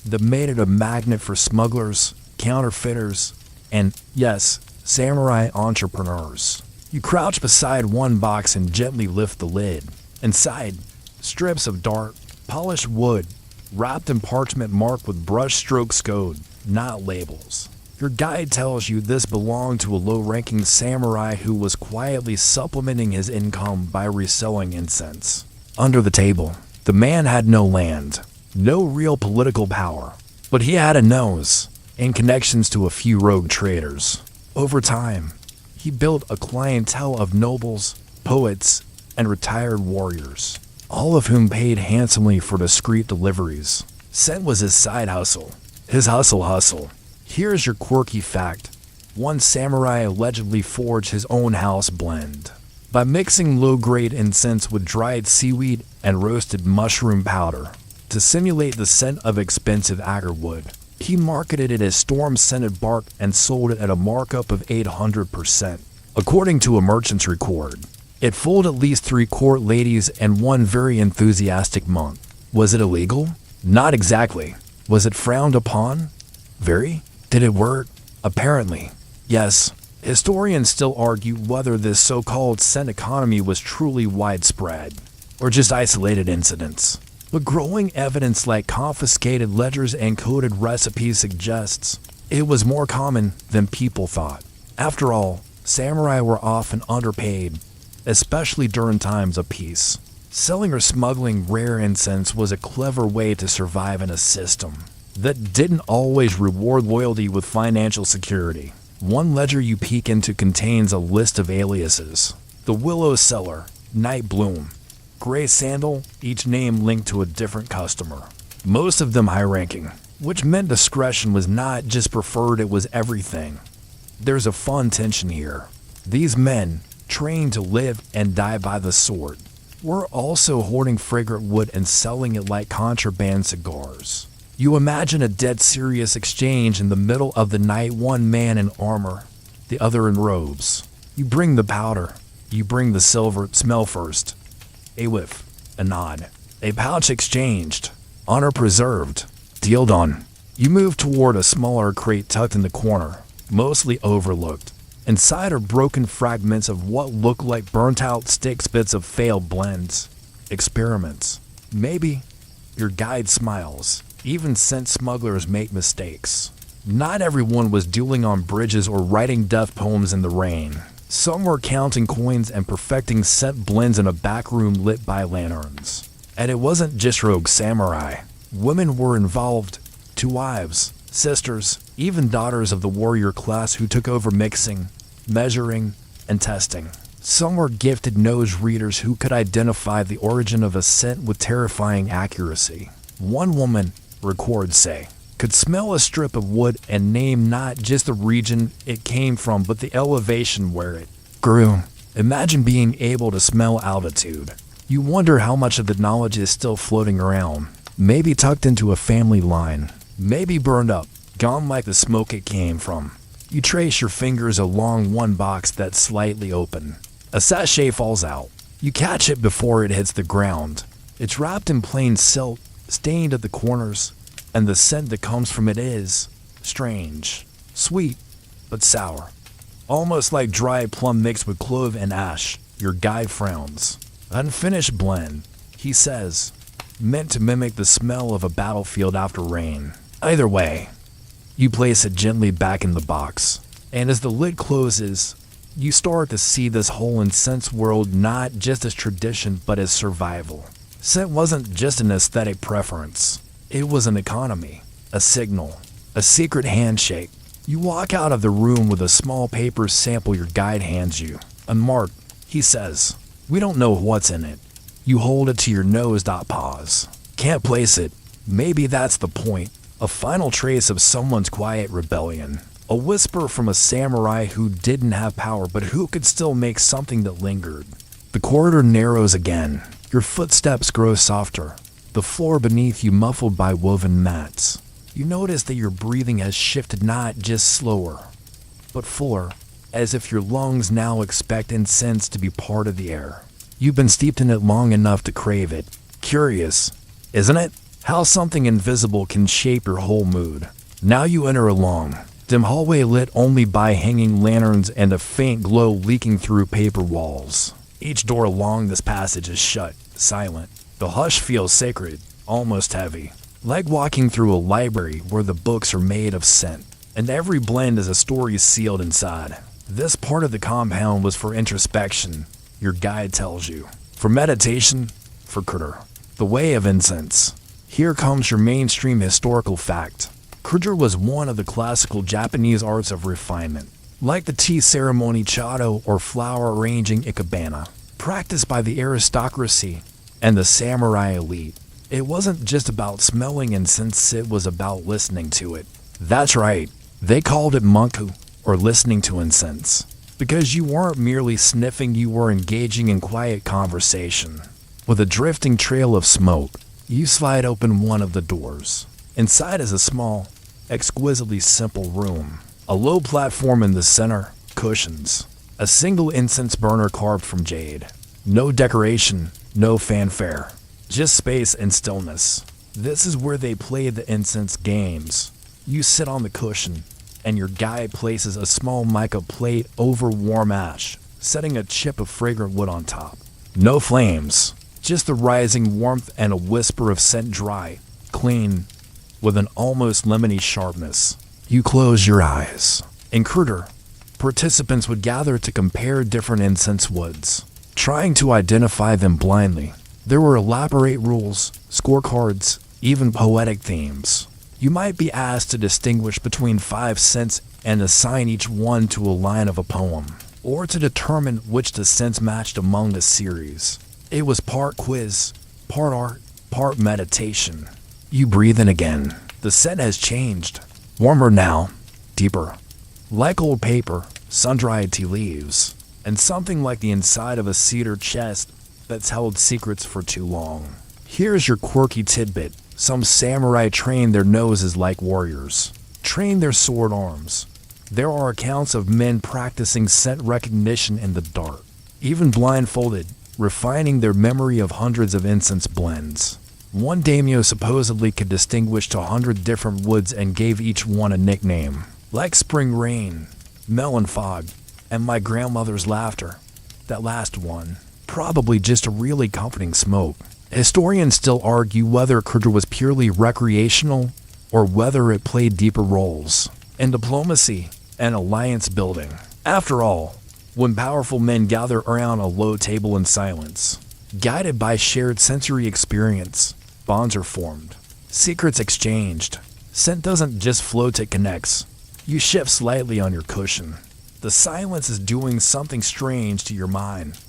that made it a magnet for smugglers, counterfeiters, and, yes, samurai entrepreneurs. You crouch beside one box and gently lift the lid. Inside, strips of dark, polished wood, wrapped in parchment marked with brush strokes code, not labels. Your guide tells you this belonged to a low-ranking samurai who was quietly supplementing his income by reselling incense. Under the table, the man had no land, no real political power, but he had a nose and connections to a few rogue traders. Over time, he built a clientele of nobles, poets, and retired warriors, all of whom paid handsomely for discreet deliveries. Scent was his side hustle, his hustle. Here's your quirky fact. One samurai allegedly forged his own house blend by mixing low-grade incense with dried seaweed and roasted mushroom powder to simulate the scent of expensive agarwood. He marketed it as storm-scented bark and sold it at a markup of 800%. According to a merchant's record, it fooled at least 3 court ladies and 1 very enthusiastic monk. Was it illegal? Not exactly. Was it frowned upon? Very. Did it work? Apparently. Yes. Historians still argue whether this so-called scent economy was truly widespread, or just isolated incidents. But growing evidence like confiscated ledgers and coded recipes suggests it was more common than people thought. After all, samurai were often underpaid, especially during times of peace. Selling or smuggling rare incense was a clever way to survive in a system that didn't always reward loyalty with financial security. One ledger you peek into contains a list of aliases: the Willow Seller, Night Bloom, Gray Sandal, each name linked to a different customer. Most of them high-ranking, which meant discretion was not just preferred, it was everything. There's a fun tension here. These men, trained to live and die by the sword, were also hoarding fragrant wood and selling it like contraband cigars. You imagine a dead serious exchange in the middle of the night, one man in armor, the other in robes. You bring the powder, you bring the silver, smell first. A whiff, a nod, a pouch exchanged, honor preserved, deal done. You move toward a smaller crate tucked in the corner, mostly overlooked. Inside are broken fragments of what look like burnt-out sticks, bits of failed blends, experiments. Maybe. Your guide smiles. Even scent smugglers make mistakes. Not everyone was dueling on bridges or writing death poems in the rain. Some were counting coins and perfecting scent blends in a back room lit by lanterns. And it wasn't just rogue samurai. Women were involved. 2 wives, sisters, even daughters of the warrior class who took over mixing, measuring, and testing. Some were gifted nose readers who could identify the origin of a scent with terrifying accuracy. One woman, records say, could smell a strip of wood and name not just the region it came from but the elevation where it grew. Imagine being able to smell altitude. You wonder how much of the knowledge is still floating around. Maybe tucked into a family line. Maybe burned up, gone like the smoke it came from. You trace your fingers along one box that's slightly open. A sachet falls out. You catch it before it hits the ground. It's wrapped in plain silk, stained at the corners, and the scent that comes from it is strange, sweet, but sour. Almost like dried plum mixed with clove and ash. Your guide frowns. Unfinished blend, he says, meant to mimic the smell of a battlefield after rain. Either way, you place it gently back in the box, and as the lid closes, you start to see this whole incense world not just as tradition but as survival. Scent wasn't just an aesthetic preference. It was an economy, a signal, a secret handshake. You walk out of the room with a small paper sample your guide hands you. Unmarked, he says. We don't know what's in it. You hold it to your nose. Pause. Can't place it. Maybe that's the point. A final trace of someone's quiet rebellion. A whisper from a samurai who didn't have power but who could still make something that lingered. The corridor narrows again. Your footsteps grow softer, the floor beneath you muffled by woven mats. You notice that your breathing has shifted, not just slower, but fuller, as if your lungs now expect incense to be part of the air. You've been steeped in it long enough to crave it. Curious, isn't it? How something invisible can shape your whole mood. Now you enter a long, dim hallway lit only by hanging lanterns and a faint glow leaking through paper walls. Each door along this passage is shut, silent. The hush feels sacred, almost heavy, like walking through a library where the books are made of scent, and every blend is a story sealed inside. This part of the compound was for introspection, your guide tells you. For meditation, for Kurdur. The way of incense. Here comes your mainstream historical fact. Kurdur was one of the classical Japanese arts of refinement, like the tea ceremony chado or flower arranging ikebana, practiced by the aristocracy and the samurai elite. It wasn't just about smelling incense, it was about listening to it. That's right, they called it manku, or listening to incense, because you weren't merely sniffing, you were engaging in quiet conversation. With a drifting trail of smoke, you slide open one of the doors. Inside is a small, exquisitely simple room. A low platform in the center, cushions. A single incense burner carved from jade. No decoration, no fanfare. Just space and stillness. This is where they play the incense games. You sit on the cushion, and your guide places a small mica plate over warm ash, setting a chip of fragrant wood on top. No flames, just the rising warmth and a whisper of scent, dry, clean, with an almost lemony sharpness. You close your eyes. In Kurdur, participants would gather to compare different incense woods, trying to identify them blindly. There were elaborate rules, scorecards, even poetic themes. You might be asked to distinguish between 5 scents and assign each one to a line of a poem, or to determine which the scents matched among the series. It was part quiz, part art, part meditation. You breathe in again. The scent has changed. Warmer now, deeper. Like old paper, sun-dried tea leaves, and something like the inside of a cedar chest that's held secrets for too long. Here's your quirky tidbit. Some samurai train their noses like warriors, train their sword arms. There are accounts of men practicing scent recognition in the dark, even blindfolded, refining their memory of hundreds of incense blends. One daimyo supposedly could distinguish to 100 different woods and gave each one a nickname, like spring rain, melon fog, and my grandmother's laughter. That last one, probably just a really comforting smoke. Historians still argue whether Kurdur was purely recreational or whether it played deeper roles in diplomacy and alliance building. After all, when powerful men gather around a low table in silence, guided by shared sensory experience, bonds are formed, secrets exchanged. Scent doesn't just float, it connects. You shift slightly on your cushion. The silence is doing something strange to your mind.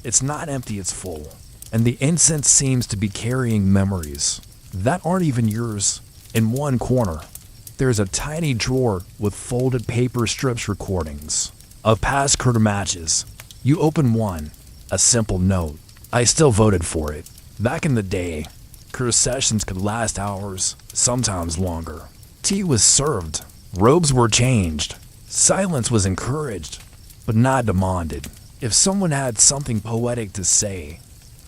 It's not empty, it's full. And the incense seems to be carrying memories that aren't even yours. In one corner, there's a tiny drawer with folded paper strips, recordings of past Kurdur matches. You open one, a simple note. I still voted for it. Back in the day, Kurdur sessions could last hours, sometimes longer. Tea was served, robes were changed, silence was encouraged, but not demanded. If someone had something poetic to say,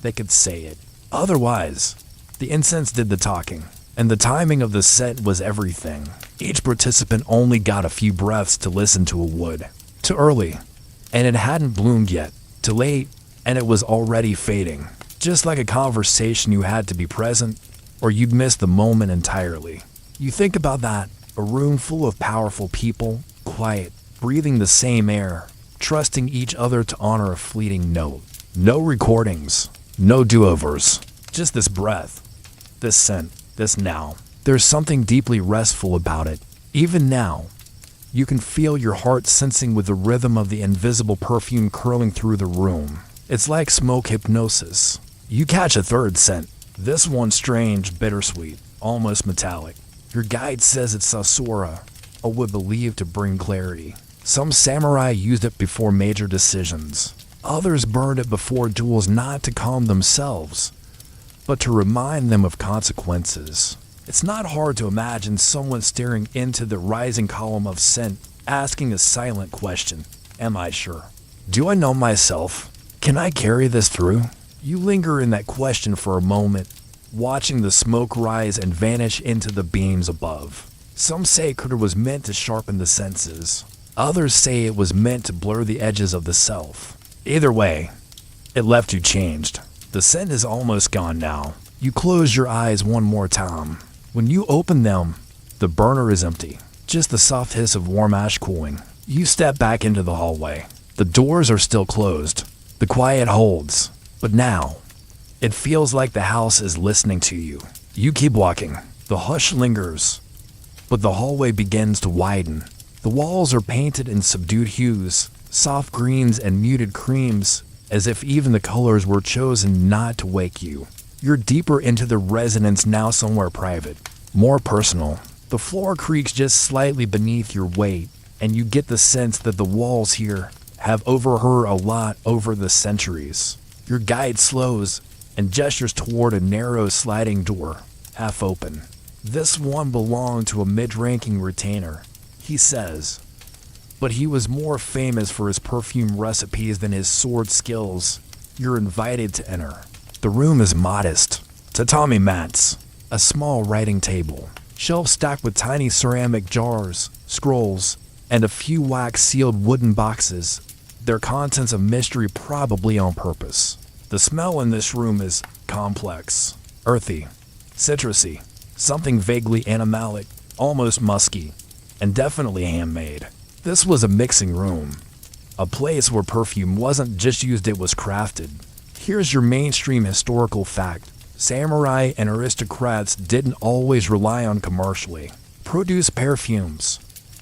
they could say it. Otherwise, the incense did the talking, and the timing of the set was everything. Each participant only got a few breaths to listen to a wood. Too early, and it hadn't bloomed yet. Too late, and it was already fading. Just like a conversation, you had to be present, or you'd miss the moment entirely. You think about that, a room full of powerful people, quiet, breathing the same air, trusting each other to honor a fleeting note. No recordings. No do-overs, just this breath, this scent, this now. There's something deeply restful about it. Even now, you can feel your heart sensing with the rhythm of the invisible perfume curling through the room. It's like smoke hypnosis. You catch a third scent, this one strange, bittersweet, almost metallic. Your guide says it's sasura, a wood believed to bring clarity. Some samurai used it before major decisions. Others burned it before duels, not to calm themselves, but to remind them of consequences. It's not hard to imagine someone staring into the rising column of scent, asking a silent question. Am I sure? Do I know myself? Can I carry this through? You linger in that question for a moment, watching the smoke rise and vanish into the beams above. Some say Kurdur was meant to sharpen the senses. Others say it was meant to blur the edges of the self. Either way, it left you changed. The scent is almost gone now. You close your eyes one more time. When you open them, the burner is empty. Just the soft hiss of warm ash cooling. You step back into the hallway. The doors are still closed. The quiet holds. But now, it feels like the house is listening to you. You keep walking. The hush lingers. But the hallway begins to widen. The walls are painted in subdued hues, soft greens and muted creams, as if even the colors were chosen not to wake you. You're deeper into the resonance now, somewhere private, more personal. The floor creaks just slightly beneath your weight, and you get the sense that the walls here have overheard a lot over the centuries. Your guide slows and gestures toward a narrow sliding door, half open. This one belonged to a mid-ranking retainer, he says, but he was more famous for his perfume recipes than his sword skills. You're invited to enter. The room is modest. Tatami mats, a small writing table, shelves stacked with tiny ceramic jars, scrolls, and a few wax-sealed wooden boxes, their contents a mystery, probably on purpose. The smell in this room is complex, earthy, citrusy, something vaguely animalic, almost musky, and definitely handmade. This was a mixing room, a place where perfume wasn't just used, it was crafted. Here's your mainstream historical fact. Samurai and aristocrats didn't always rely on commercially produced perfumes.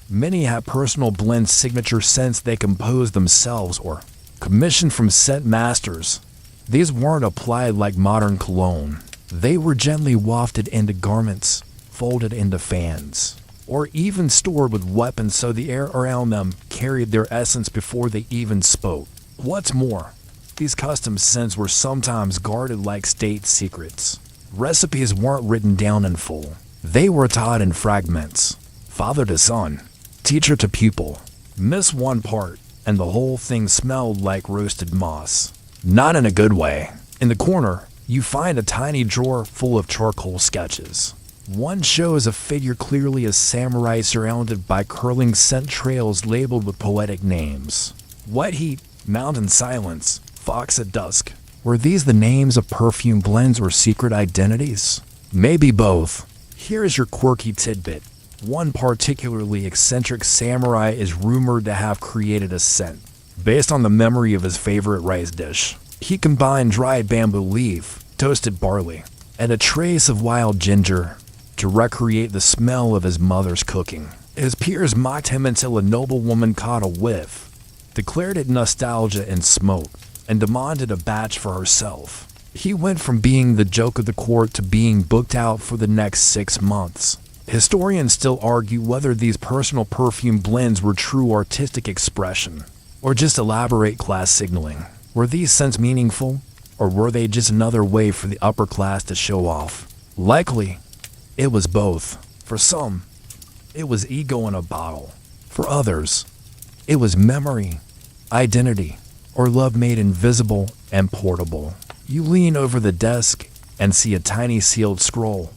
Many had personal blend signature scents they composed themselves or commissioned from scent masters. These weren't applied like modern cologne. They were gently wafted into garments, folded into fans, or even stored with weapons so the air around them carried their essence before they even spoke. What's more, these custom scents were sometimes guarded like state secrets. Recipes weren't written down in full. They were taught in fragments. Father to son, teacher to pupil. Miss one part, and the whole thing smelled like roasted moss. Not in a good way. In the corner, you find a tiny drawer full of charcoal sketches. One shows a figure clearly a samurai surrounded by curling scent trails labeled with poetic names. Wet heat, mountain silence, fox at dusk. Were these the names of perfume blends or secret identities? Maybe both. Here's your quirky tidbit. One particularly eccentric samurai is rumored to have created a scent based on the memory of his favorite rice dish. He combined dried bamboo leaf, toasted barley, and a trace of wild ginger to recreate the smell of his mother's cooking. His peers mocked him until a noblewoman caught a whiff, declared it nostalgia and smoke, and demanded a batch for herself. He went from being the joke of the court to being booked out for the next 6 months. Historians still argue whether these personal perfume blends were true artistic expression, or just elaborate class signaling. Were these scents meaningful, or were they just another way for the upper class to show off? Likely, it was both. For some, it was ego in a bottle. For others, it was memory, identity, or love made invisible and portable. You lean over the desk and see a tiny sealed scroll.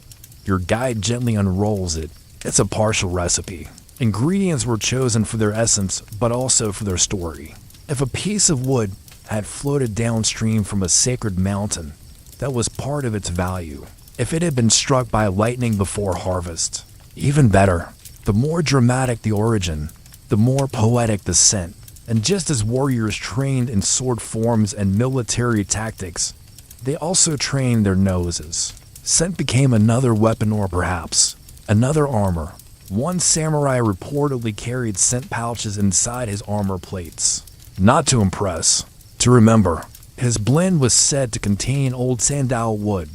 Your guide gently unrolls it. It's a partial recipe. Ingredients were chosen for their essence, but also for their story. If a piece of wood had floated downstream from a sacred mountain, that was part of its value. If it had been struck by lightning before harvest, even better. The more dramatic the origin, the more poetic the scent. And just as warriors trained in sword forms and military tactics, they also trained their noses. Scent became another weapon, or perhaps another armor. One samurai reportedly carried scent pouches inside his armor plates. Not to impress, to remember. His blend was said to contain old sandalwood,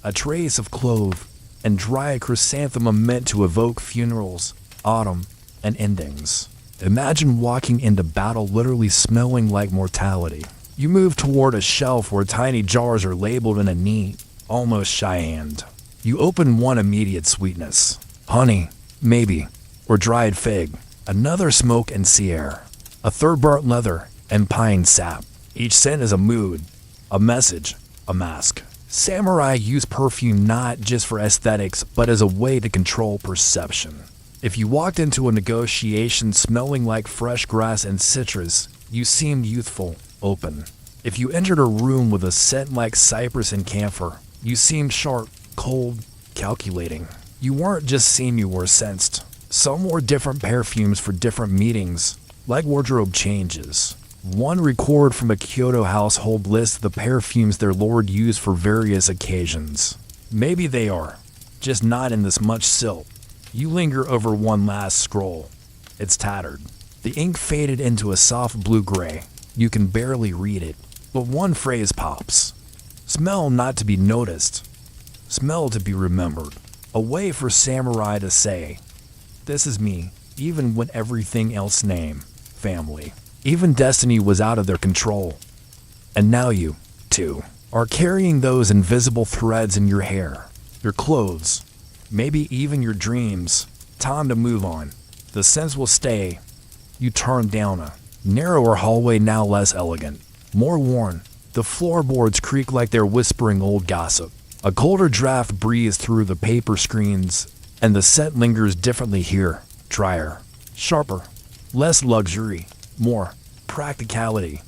a trace of clove, and dry chrysanthemum meant to evoke funerals, autumn, and endings. Imagine walking into battle literally smelling like mortality. You move toward a shelf where tiny jars are labeled in a neat, almost shy hand. You open one, immediate sweetness. Honey, maybe, or dried fig. Another, smoke and sea air. A third, burnt leather and pine sap. Each scent is a mood, a message, a mask. Samurai use perfume not just for aesthetics, but as a way to control perception. If you walked into a negotiation smelling like fresh grass and citrus, you seemed youthful, open. If you entered a room with a scent like cypress and camphor, you seemed sharp, cold, calculating. You weren't just seen, you were sensed. Some wore different perfumes for different meetings, like wardrobe changes. One record from a Kyoto household lists the perfumes their lord used for various occasions. Maybe they are, just not in this much silk. You linger over one last scroll. It's tattered. The ink faded into a soft blue-gray. You can barely read it, but one phrase pops. Smell not to be noticed. Smell to be remembered. A way for samurai to say, this is me, even when everything else name, family. Even destiny was out of their control. And now you, too, are carrying those invisible threads in your hair, your clothes, maybe even your dreams. Time to move on. The scents will stay. You turn down a narrower hallway, now less elegant, more worn. The floorboards creak like they're whispering old gossip. A colder draft breathes through the paper screens, and the scent lingers differently here. Drier, sharper, less luxury, more practicality.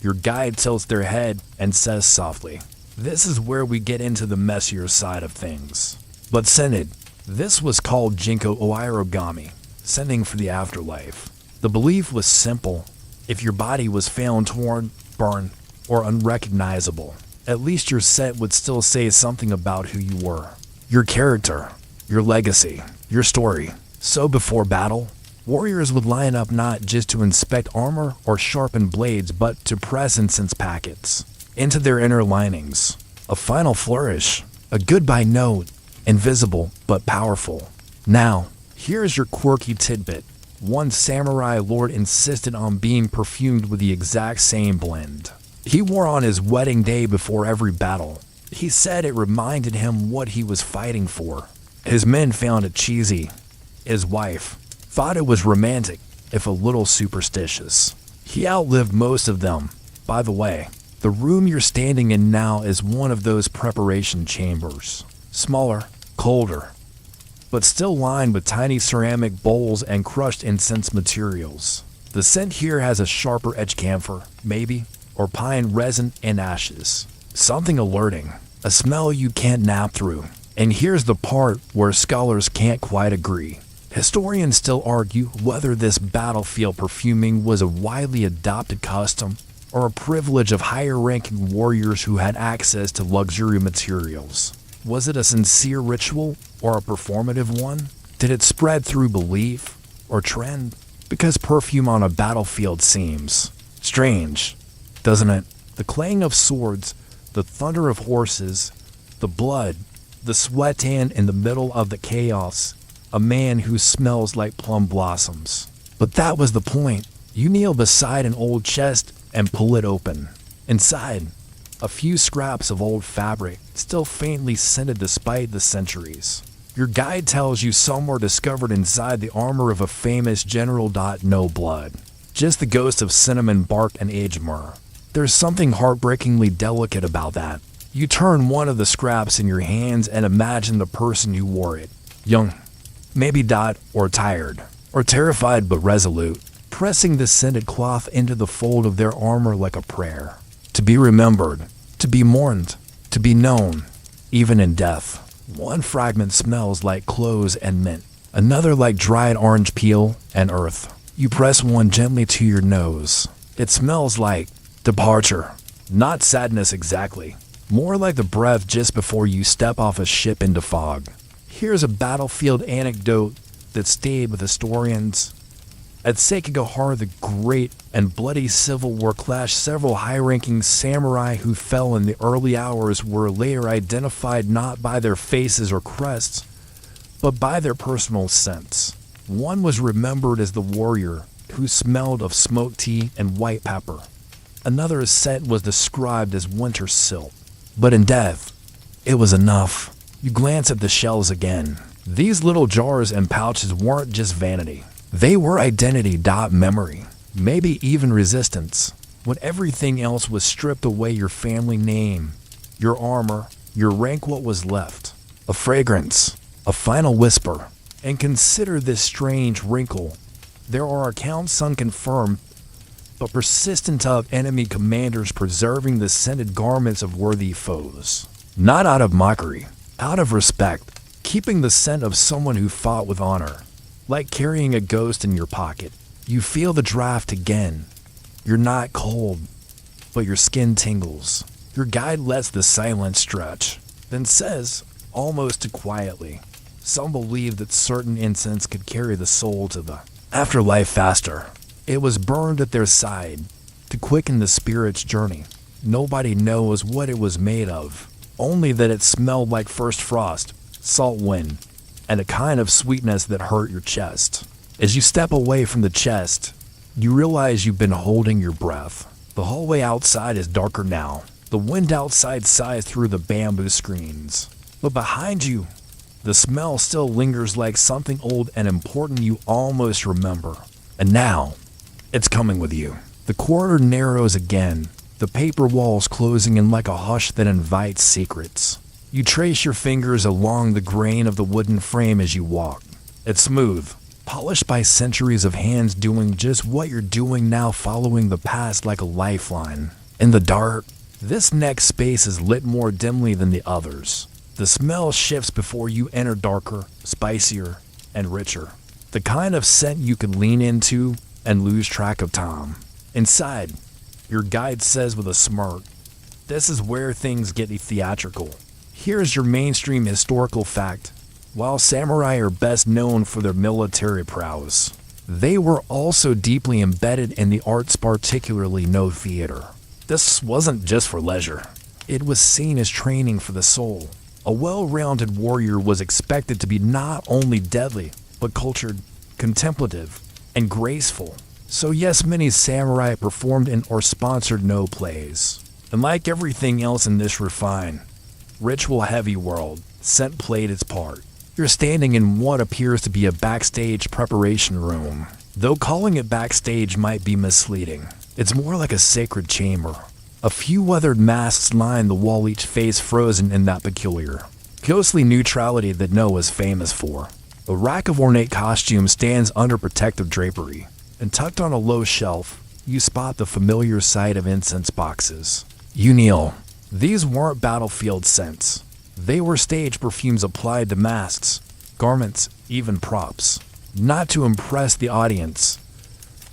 Your guide tilts their head and says softly, this is where we get into the messier side of things. But scented. This was called Jinko Oirogami, sending for the afterlife. The belief was simple. If your body was found torn, burned, or unrecognizable, at least your scent would still say something about who you were. Your character, your legacy, your story. So before battle, warriors would line up not just to inspect armor or sharpen blades, but to press incense packets into their inner linings. A final flourish, a goodbye note, invisible but powerful. Now, here's your quirky tidbit. One samurai lord insisted on being perfumed with the exact same blend he wore on his wedding day before every battle. He said it reminded him what he was fighting for. His men found it cheesy. His wife thought it was romantic, if a little superstitious. He outlived most of them. By the way, the room you're standing in now is one of those preparation chambers. Smaller, colder, but still lined with tiny ceramic bowls and crushed incense materials. The scent here has a sharper edge, camphor, maybe, or pine resin and ashes. Something alerting, a smell you can't nap through. And here's the part where scholars can't quite agree. Historians still argue whether this battlefield perfuming was a widely adopted custom or a privilege of higher-ranking warriors who had access to luxury materials. Was it a sincere ritual or a performative one? Did it spread through belief or trend? Because perfume on a battlefield seems strange, doesn't it? The clang of swords, the thunder of horses, the blood, the sweat, and in the middle of the chaos, a man who smells like plum blossoms. But that was the point. You kneel beside an old chest and pull it open. Inside, a few scraps of old fabric, still faintly scented despite the centuries. Your guide tells you some were discovered inside the armor of a famous general. No blood, just the ghost of cinnamon bark and aged myrrh. There's something heartbreakingly delicate about that. You turn one of the scraps in your hands and imagine the person who wore it. Young, maybe or tired, or terrified but resolute, pressing the scented cloth into the fold of their armor like a prayer. To be remembered, to be mourned, to be known, even in death. One fragment smells like cloves and mint, another like dried orange peel and earth. You press one gently to your nose. It smells like departure, not sadness exactly, more like the breath just before you step off a ship into fog. Here's a battlefield anecdote that stayed with historians. At Sekigahara, the great and bloody civil war clash, several high-ranking samurai who fell in the early hours were later identified not by their faces or crests, but by their personal scents. One was remembered as the warrior who smelled of smoked tea and white pepper. Another's scent was described as winter silk. But in death, it was enough. You glance at the shells again. These little jars and pouches weren't just vanity. They were identity. Memory, maybe even resistance. When everything else was stripped away, your family name, your armor, your rank, what was left? A fragrance, a final whisper. And consider this strange wrinkle. There are accounts unconfirmed but persistent of enemy commanders preserving the scented garments of worthy foes. Not out of mockery, out of respect, keeping the scent of someone who fought with honor. Like carrying a ghost in your pocket. You feel the draft again. You're not cold, but your skin tingles. Your guide lets the silence stretch, then says, almost quietly, some believe that certain incense could carry the soul to the afterlife faster. It was burned at their side to quicken the spirit's journey. Nobody knows what it was made of, only that it smelled like first frost, salt wind, and a kind of sweetness that hurt your chest. As you step away from the chest, you realize you've been holding your breath. The hallway outside is darker now. The wind outside sighs through the bamboo screens. But behind you, the smell still lingers like something old and important you almost remember. And now, it's coming with you. The corridor narrows again, the paper walls closing in like a hush that invites secrets. You trace your fingers along the grain of the wooden frame as you walk. It's smooth, polished by centuries of hands doing just what you're doing now, following the past like a lifeline. In the dark, this next space is lit more dimly than the others. The smell shifts before you enter, darker, spicier, and richer. The kind of scent you could lean into and lose track of time. Inside, your guide says with a smirk, this is where things get theatrical. Here's your mainstream historical fact. While samurai are best known for their military prowess, they were also deeply embedded in the arts, particularly no theater. This wasn't just for leisure. It was seen as training for the soul. A well-rounded warrior was expected to be not only deadly, but cultured, contemplative, and graceful. So yes, many samurai performed in or sponsored no plays. And like everything else in this refined, ritual-heavy world, scent played its part. You're standing in what appears to be a backstage preparation room. Though calling it backstage might be misleading. It's more like a sacred chamber. A few weathered masks line the wall, each face frozen in that peculiar, ghostly neutrality that No is famous for. A rack of ornate costumes stands under protective drapery, and tucked on a low shelf, you spot the familiar sight of incense boxes. You kneel. These weren't battlefield scents. They were stage perfumes applied to masks, garments, even props. Not to impress the audience,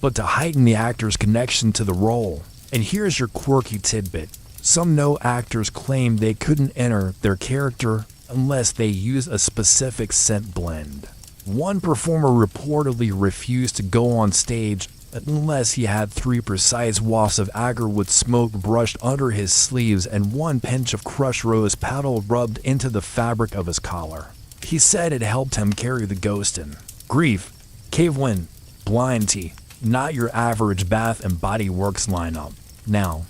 but to heighten the actor's connection to the role. And here's your quirky tidbit. Some No actors claim they couldn't enter their character unless they used a specific scent blend. One performer reportedly refused to go on stage unless he had 3 precise wafts of agarwood smoke brushed under his sleeves and 1 pinch of crushed rose petal rubbed into the fabric of his collar. He said it helped him carry the ghost in. Grief, cave wind, blind tea, not your average Bath and Body Works lineup. Now,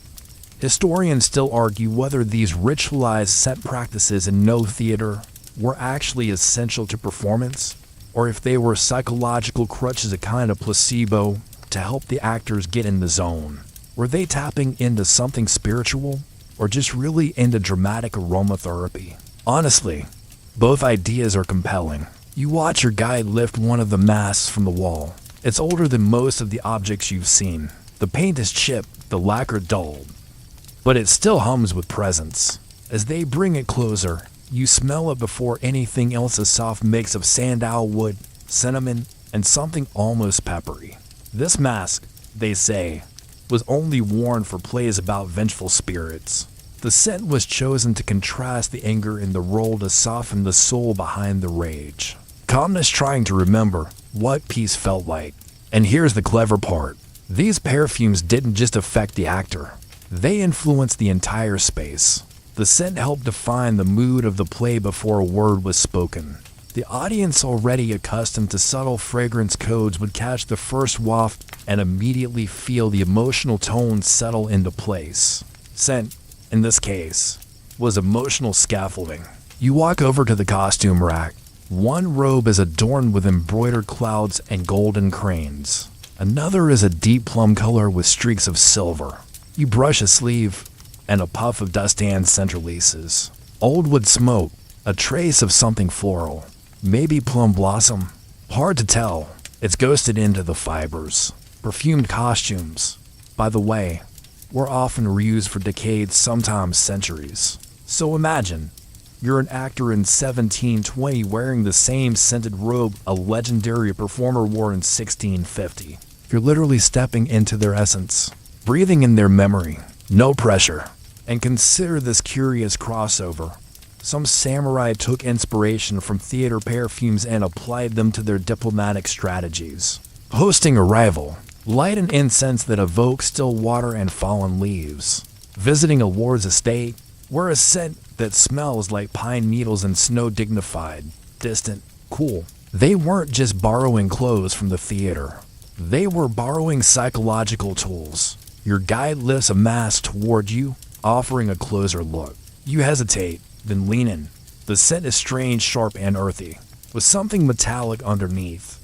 historians still argue whether these ritualized scent practices in No theater were actually essential to performance, or if they were psychological crutches, a kind of placebo to help the actors get in the zone. Were they tapping into something spiritual, or just really into dramatic aromatherapy? Honestly, both ideas are compelling. You watch your guide lift one of the masks from the wall. It's older than most of the objects you've seen. The paint is chipped, the lacquer dulled, but it still hums with presence. As they bring it closer, you smell it before anything else, a soft mix of sandalwood, cinnamon, and something almost peppery. This mask, they say, was only worn for plays about vengeful spirits. The scent was chosen to contrast the anger in the role, to soften the soul behind the rage. Calmness trying to remember what peace felt like. And here's the clever part. These perfumes didn't just affect the actor. They influenced the entire space. The scent helped define the mood of the play before a word was spoken. The audience, already accustomed to subtle fragrance codes, would catch the first waft and immediately feel the emotional tone settle into place. Scent, in this case, was emotional scaffolding. You walk over to the costume rack. One robe is adorned with embroidered clouds and golden cranes. Another is a deep plum color with streaks of silver. You brush a sleeve, and a puff of dustan centerlaces. Old wood smoke, a trace of something floral. Maybe plum blossom. Hard to tell. It's ghosted into the fibers. Perfumed costumes. by the way, were often reused for decades, sometimes centuries. So imagine, you're an actor in 1720 wearing the same scented robe a legendary performer wore in 1650. You're literally stepping into their essence, breathing in their memory, no pressure. And consider this curious crossover. Some samurai took inspiration from theater perfumes and applied them to their diplomatic strategies. Hosting a rival, light an incense that evokes still water and fallen leaves. Visiting a lord's estate, wear a scent that smells like pine needles and snow, dignified, distant, cool. They weren't just borrowing clothes from the theater. They were borrowing psychological tools. Your guide lifts a mask toward you, offering a closer look. You hesitate, then lean in. The scent is strange, sharp, and earthy, with something metallic underneath.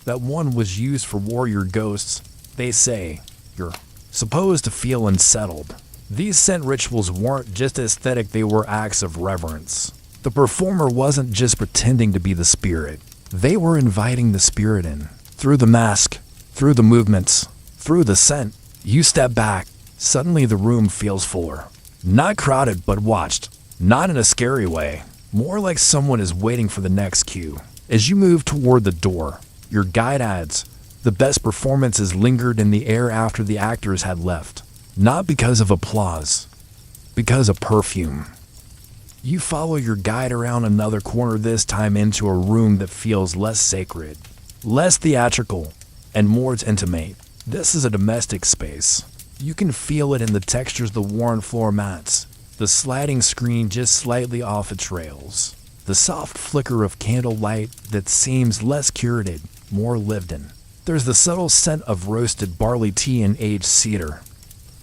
That one was used for warrior ghosts, they say. You're supposed to feel unsettled. These scent rituals weren't just aesthetic, they were acts of reverence. The performer wasn't just pretending to be the spirit. They were inviting the spirit in. Through the mask, through the movements, through the scent. You step back. Suddenly the room feels fuller. Not crowded, but watched. Not in a scary way. More like someone is waiting for the next cue. As you move toward the door, your guide adds, the best performances lingered in the air after the actors had left. Not because of applause, because of perfume. You follow your guide around another corner, this time into a room that feels less sacred, less theatrical, and more intimate. This is a domestic space. You can feel it in the textures, the worn floor mats, the sliding screen just slightly off its rails, the soft flicker of candlelight that seems less curated, more lived in. There's the subtle scent of roasted barley tea and aged cedar.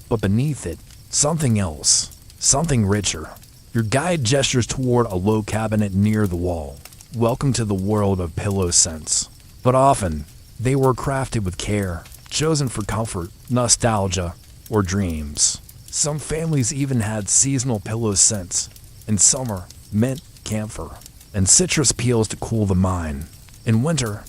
But beneath it, something else, something richer. Your guide gestures toward a low cabinet near the wall. Welcome to the world of pillow scents. But often, they were crafted with care, chosen for comfort, nostalgia, or dreams. Some families even had seasonal pillow scents. In summer, mint, camphor, and citrus peels to cool the mind. In winter,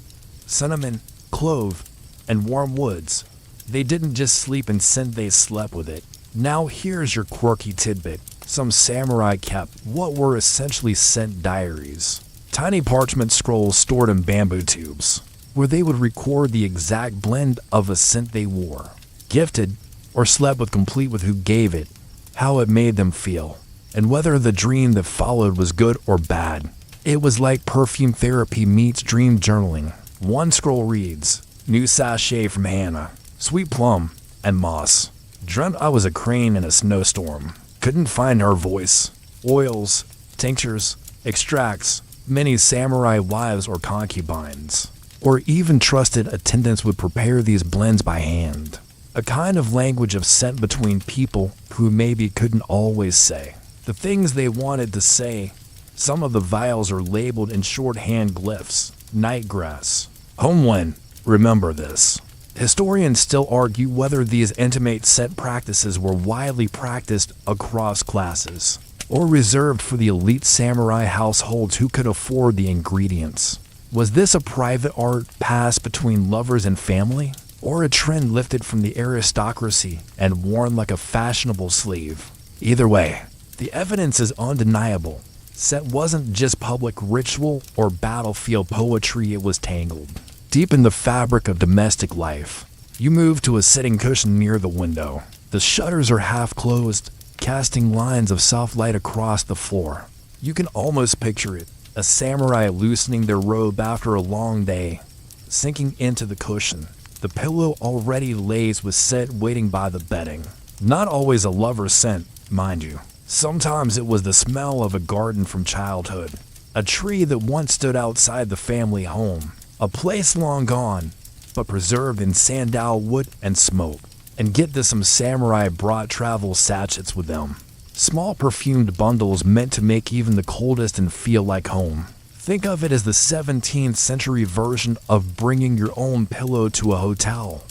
cinnamon, clove, and warm woods. They didn't just sleep in scent, they slept with it. Now here's your quirky tidbit. Some samurai kept what were essentially scent diaries. Tiny parchment scrolls stored in bamboo tubes, where they would record the exact blend of a scent they wore, gifted, or slept with, complete with who gave it, how it made them feel, and whether the dream that followed was good or bad. It was like perfume therapy meets dream journaling. One scroll reads, new sachet from Hannah. Sweet plum and moss. Dreamt I was a crane in a snowstorm. Couldn't find her voice. Oils, tinctures, extracts, many samurai wives or concubines, or even trusted attendants would prepare these blends by hand. A kind of language of scent between people who maybe couldn't always say the things they wanted to say. Some of the vials are labeled in shorthand glyphs. Nightgrass. Homeland, remember this. Historians still argue whether these intimate scent practices were widely practiced across classes, or reserved for the elite samurai households who could afford the ingredients. Was this a private art passed between lovers and family, or a trend lifted from the aristocracy and worn like a fashionable sleeve? Either way, the evidence is undeniable. Scent wasn't just public ritual or battlefield poetry, it was tangled deep in the fabric of domestic life. You move to a sitting cushion near the window. The shutters are half closed, casting lines of soft light across the floor. You can almost picture it, a samurai loosening their robe after a long day, sinking into the cushion. The pillow already laced with scent waiting by the bedding. Not always a lover's scent, mind you. Sometimes it was the smell of a garden from childhood, a tree that once stood outside the family home, a place long gone, but preserved in sandalwood and smoke. And get this, some samurai brought travel sachets with them. Small perfumed bundles meant to make even the coldest and feel like home. Think of it as the 17th century version of bringing your own pillow to a hotel,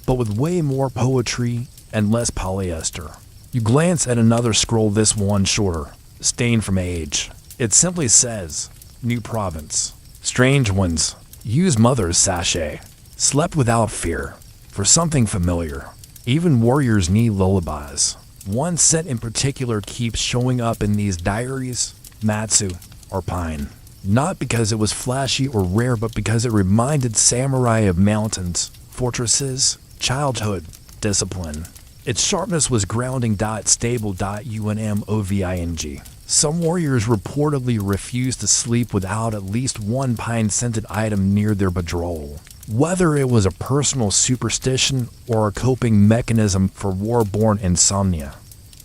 but with way more poetry and less polyester. You glance at another scroll, this one shorter, stained from age. It simply says, New Province. Strange ones. Use mother's sachet. Slept without fear. For something familiar. Even warriors need lullabies. One scent in particular keeps showing up in these diaries, Matsu, or pine. Not because it was flashy or rare, but because it reminded samurai of mountains, fortresses, childhood, discipline. Its sharpness was grounding. Stable. Unmoving. Some warriors reportedly refused to sleep without at least one pine-scented item near their bedroll. Whether it was a personal superstition or a coping mechanism for war-born insomnia,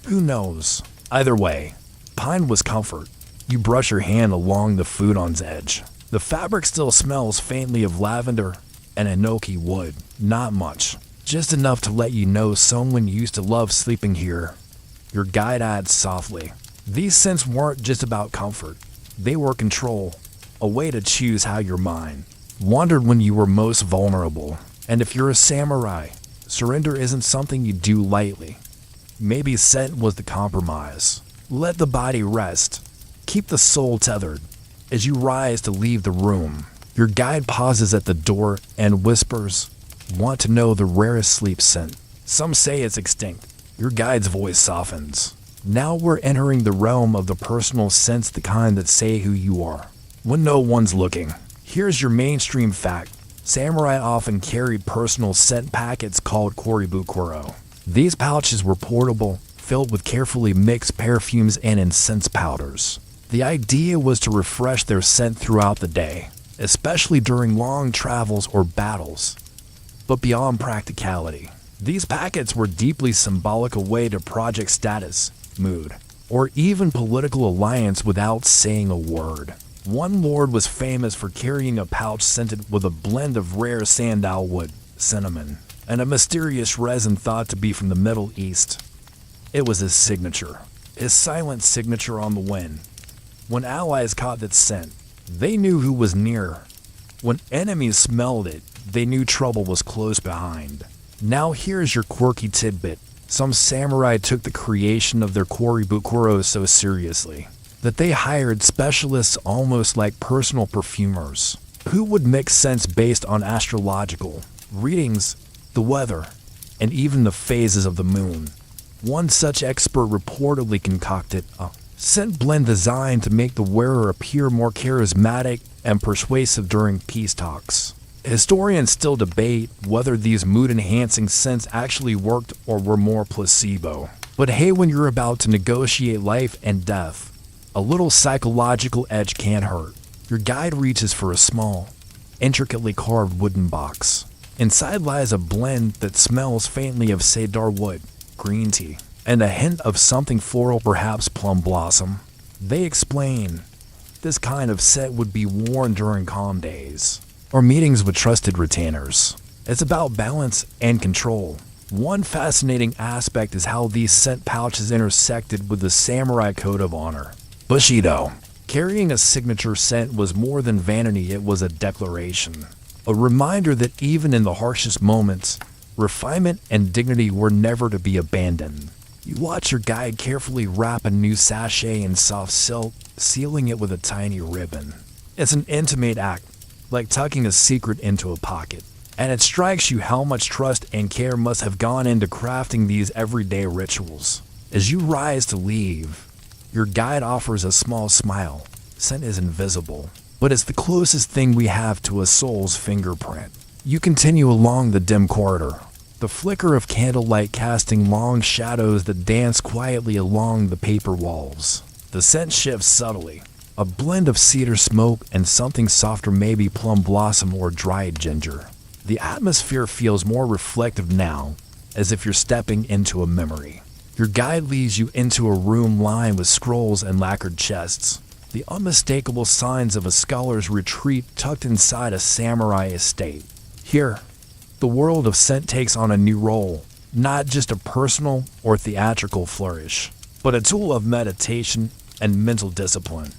who knows? Either way, pine was comfort. You brush your hand along the futon's edge. The fabric still smells faintly of lavender and enoki wood. Not much, just enough to let you know someone used to love sleeping here. Your guide adds softly. These scents weren't just about comfort. They were control, a way to choose how your mind wandered when you were most vulnerable. And if you're a samurai, surrender isn't something you do lightly. Maybe scent was the compromise. Let the body rest. Keep the soul tethered. As you rise to leave the room, your guide pauses at the door and whispers, "Want to know the rarest sleep scent? Some say it's extinct." Your guide's voice softens. Now we're entering the realm of the personal scents, the kind that say who you are when no one's looking. Here's your mainstream fact. Samurai often carried personal scent packets called koribukuro. These pouches were portable, filled with carefully mixed perfumes and incense powders. The idea was to refresh their scent throughout the day, especially during long travels or battles. But beyond practicality, these packets were deeply symbolic, a way to project status, mood, or even political alliance without saying a word. One lord was famous for carrying a pouch scented with a blend of rare sandalwood, cinnamon, and a mysterious resin thought to be from the Middle East. It was his signature, his silent signature on the wind. When allies caught that scent, they knew who was near. When enemies smelled it, they knew trouble was close behind. Now here's your quirky tidbit. Some samurai took the creation of their koribukuro so seriously that they hired specialists almost like personal perfumers, who would mix scents based on astrological readings, the weather, and even the phases of the moon. One such expert reportedly concocted a scent blend designed to make the wearer appear more charismatic and persuasive during peace talks. Historians still debate whether these mood-enhancing scents actually worked or were more placebo. But hey, when you're about to negotiate life and death, a little psychological edge can't hurt. Your guide reaches for a small, intricately carved wooden box. Inside lies a blend that smells faintly of cedar wood, green tea, and a hint of something floral, perhaps plum blossom. They explain this kind of scent would be worn during calm days or meetings with trusted retainers. It's about balance and control. One fascinating aspect is how these scent pouches intersected with the samurai code of honor. Bushido. Carrying a signature scent was more than vanity, it was a declaration. A reminder that even in the harshest moments, refinement and dignity were never to be abandoned. You watch your guide carefully wrap a new sachet in soft silk, sealing it with a tiny ribbon. It's an intimate act, like tucking a secret into a pocket. And it strikes you how much trust and care must have gone into crafting these everyday rituals. As you rise to leave, your guide offers a small smile. Scent is invisible, but it's the closest thing we have to a soul's fingerprint. You continue along the dim corridor, the flicker of candlelight casting long shadows that dance quietly along the paper walls. The scent shifts subtly, a blend of cedar smoke and something softer, maybe plum blossom or dried ginger. The atmosphere feels more reflective now, as if you're stepping into a memory. Your guide leads you into a room lined with scrolls and lacquered chests, the unmistakable signs of a scholar's retreat tucked inside a samurai estate. Here, the world of scent takes on a new role, not just a personal or theatrical flourish, but a tool of meditation and mental discipline.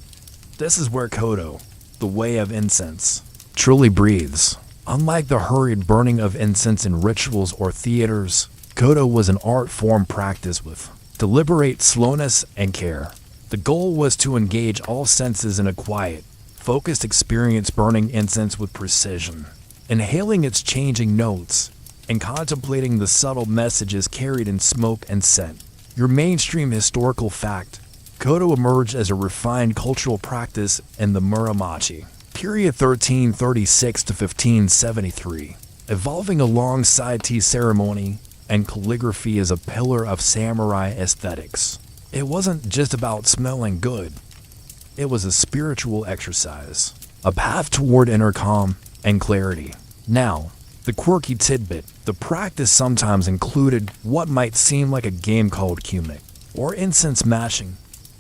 This is where Kodo, the way of incense, truly breathes. Unlike the hurried burning of incense in rituals or theaters, Kodo was an art form practiced with deliberate slowness and care. The goal was to engage all senses in a quiet, focused experience, burning incense with precision, inhaling its changing notes, and contemplating the subtle messages carried in smoke and scent. Your mainstream historical fact: Kodo emerged as a refined cultural practice in the Muromachi period 1336 to 1573, evolving alongside tea ceremony and calligraphy as a pillar of samurai aesthetics. It wasn't just about smelling good. It was a spiritual exercise, a path toward inner calm and clarity. Now, the quirky tidbit: the practice sometimes included what might seem like a game called kumik, or incense mashing.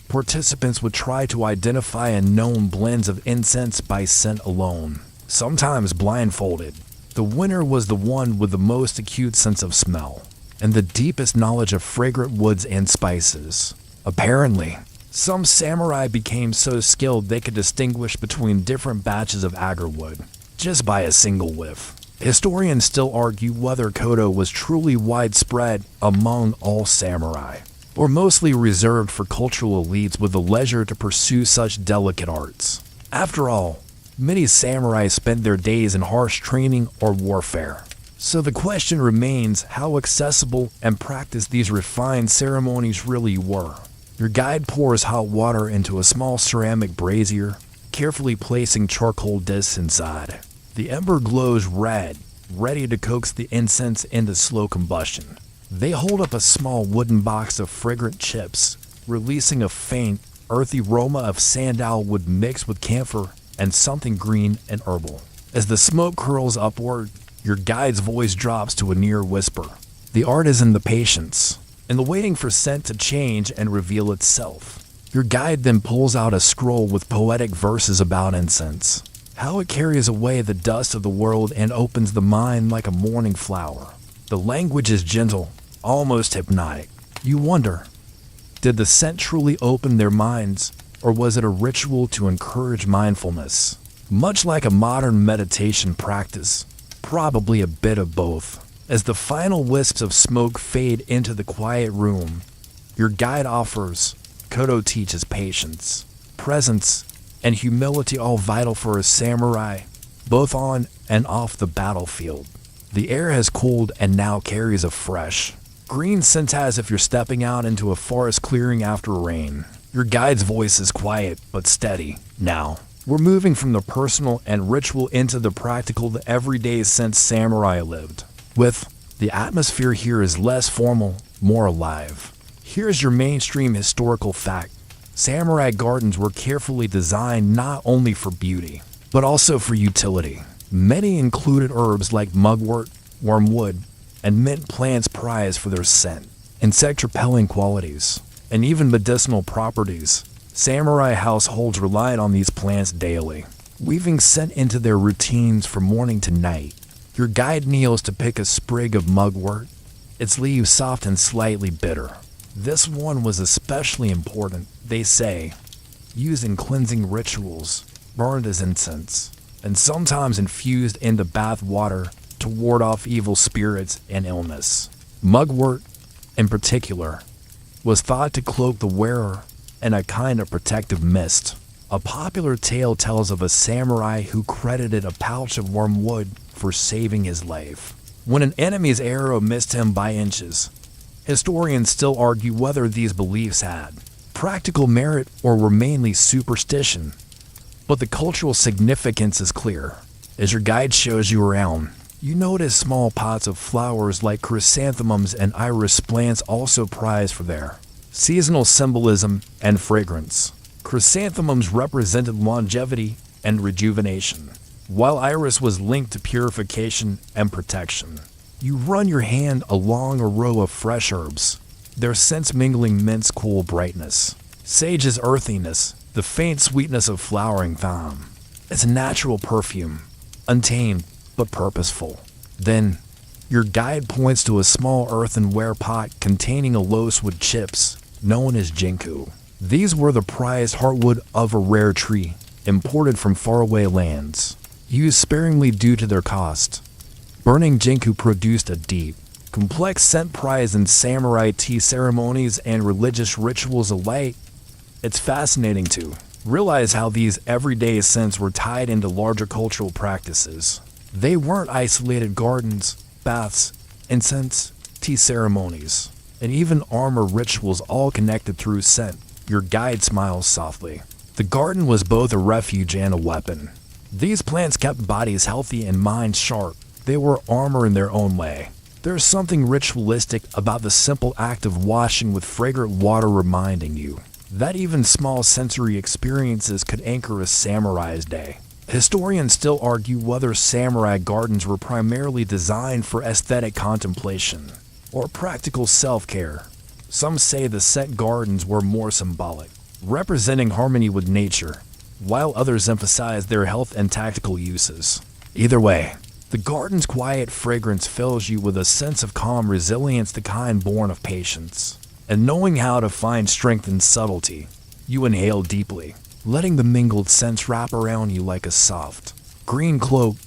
Participants would try to identify unknown blends of incense by scent alone, sometimes blindfolded. The winner was the one with the most acute sense of smell, and the deepest knowledge of fragrant woods and spices. Apparently, some samurai became so skilled they could distinguish between different batches of agarwood just by a single whiff. Historians still argue whether Kodo was truly widespread among all samurai, or mostly reserved for cultural elites with the leisure to pursue such delicate arts. After all, many samurai spent their days in harsh training or warfare. So the question remains how accessible and practiced these refined ceremonies really were. Your guide pours hot water into a small ceramic brazier, carefully placing charcoal discs inside. The ember glows red, ready to coax the incense into slow combustion. They hold up a small wooden box of fragrant chips, releasing a faint, earthy aroma of sandalwood mixed with camphor and something green and herbal. As the smoke curls upward, your guide's voice drops to a near whisper. The art is in the patience, in the waiting for scent to change and reveal itself. Your guide then pulls out a scroll with poetic verses about incense, how it carries away the dust of the world and opens the mind like a morning flower. The language is gentle, almost hypnotic. You wonder, did the scent truly open their minds, or was it a ritual to encourage mindfulness? Much like a modern meditation practice, probably a bit of both. As the final wisps of smoke fade into the quiet room, your guide offers. Kodo teaches patience, presence, and humility, all vital for a samurai, both on and off the battlefield. The air has cooled and now carries a fresh, green scent as if you're stepping out into a forest clearing after rain. Your guide's voice is quiet but steady. Now, we're moving from the personal and ritual into the practical, the everyday sense samurai lived with. The atmosphere here is less formal, more alive. Here's your mainstream historical fact. Samurai gardens were carefully designed not only for beauty, but also for utility. Many included herbs like mugwort, wormwood, and mint plants prized for their scent, insect-repelling qualities, and even medicinal properties. Samurai households relied on these plants daily, weaving scent into their routines from morning to night. Your guide kneels to pick a sprig of mugwort, its leaves soft and slightly bitter. This one was especially important, they say, used in cleansing rituals, burned as incense, and sometimes infused into bath water to ward off evil spirits and illness. Mugwort, in particular, was thought to cloak the wearer in a kind of protective mist. A popular tale tells of a samurai who credited a pouch of wormwood for saving his life when an enemy's arrow missed him by inches. Historians still argue whether these beliefs had practical merit or were mainly superstition, but the cultural significance is clear. As your guide shows you around, you notice small pots of flowers like chrysanthemums and iris plants, also prized for their seasonal symbolism and fragrance. Chrysanthemums represented longevity and rejuvenation, while iris was linked to purification and protection. You run your hand along a row of fresh herbs, their scents mingling mint's cool brightness, sage's earthiness, the faint sweetness of flowering thyme. It's a natural perfume, untamed but purposeful. Then, your guide points to a small earthenware pot containing a losewood chips, known as jinku. These were the prized heartwood of a rare tree, imported from faraway lands, used sparingly due to their cost. Burning jinku produced a deep, complex scent prized in samurai tea ceremonies and religious rituals alike. It's fascinating to realize how these everyday scents were tied into larger cultural practices. They weren't isolated gardens, baths, incense, tea ceremonies, and even armor rituals all connected through scent. Your guide smiles softly. The garden was both a refuge and a weapon. These plants kept bodies healthy and minds sharp. They were armor in their own way. There's something ritualistic about the simple act of washing with fragrant water, reminding you that even small sensory experiences could anchor a samurai's day. Historians still argue whether samurai gardens were primarily designed for aesthetic contemplation or practical self-care. Some say the scent gardens were more symbolic, representing harmony with nature, while others emphasize their health and tactical uses. Either way, the garden's quiet fragrance fills you with a sense of calm resilience, the kind born of patience and knowing how to find strength in subtlety. You inhale deeply, letting the mingled scents wrap around you like a soft, green cloak.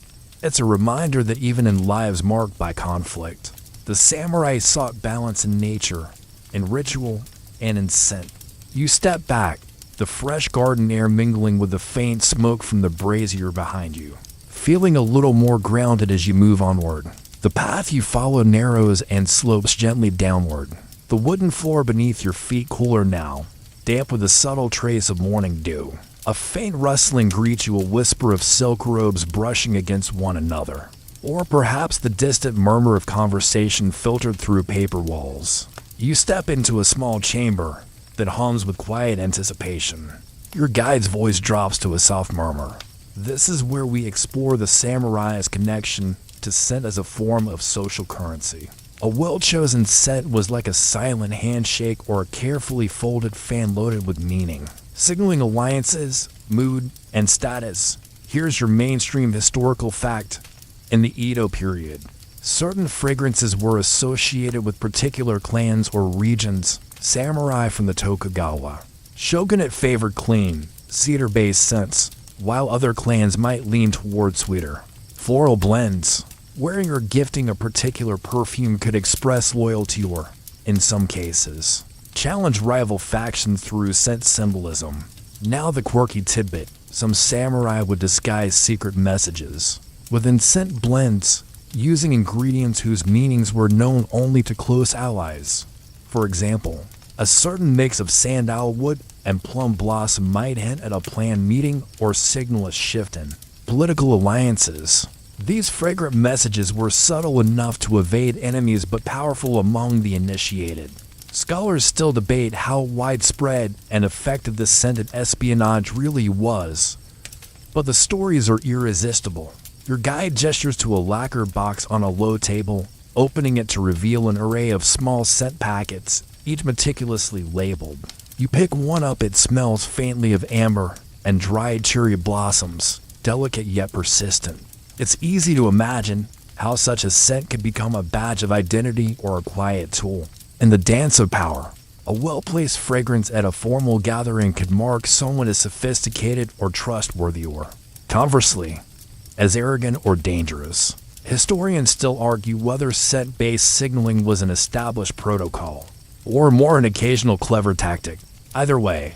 It's a reminder that even in lives marked by conflict, the samurai sought balance in nature, in ritual, and in scent. You step back, the fresh garden air mingling with the faint smoke from the brazier behind you, feeling a little more grounded as you move onward. The path you follow narrows and slopes gently downward, the wooden floor beneath your feet cooler now, damp with a subtle trace of morning dew. A faint rustling greets you, a whisper of silk robes brushing against one another, or perhaps the distant murmur of conversation filtered through paper walls. You step into a small chamber that hums with quiet anticipation. Your guide's voice drops to a soft murmur. This is where we explore the samurai's connection to scent as a form of social currency. A well-chosen scent was like a silent handshake or a carefully folded fan loaded with meaning, signaling alliances, mood, and status. Here's your mainstream historical fact. In the Edo period, certain fragrances were associated with particular clans or regions. Samurai from the Tokugawa shogunate favored clean, cedar-based scents, while other clans might lean toward sweeter, floral blends. Wearing or gifting a particular perfume could express loyalty or, in some cases, challenge rival factions through scent symbolism. Now the quirky tidbit: some samurai would disguise secret messages within scent blends, using ingredients whose meanings were known only to close allies. For example, a certain mix of sandalwood and plum blossom might hint at a planned meeting or signal a shift in political alliances. These fragrant messages were subtle enough to evade enemies but powerful among the initiated. Scholars still debate how widespread and effective this scented espionage really was, but the stories are irresistible. Your guide gestures to a lacquer box on a low table, opening it to reveal an array of small scent packets, each meticulously labeled. You pick one up. It smells faintly of amber and dried cherry blossoms, delicate yet persistent. It's easy to imagine how such a scent could become a badge of identity or a quiet tool in the dance of power. A well-placed fragrance at a formal gathering could mark someone as sophisticated or trustworthy, or, conversely, as arrogant or dangerous. Historians still argue whether scent-based signaling was an established protocol, or more an occasional clever tactic. Either way,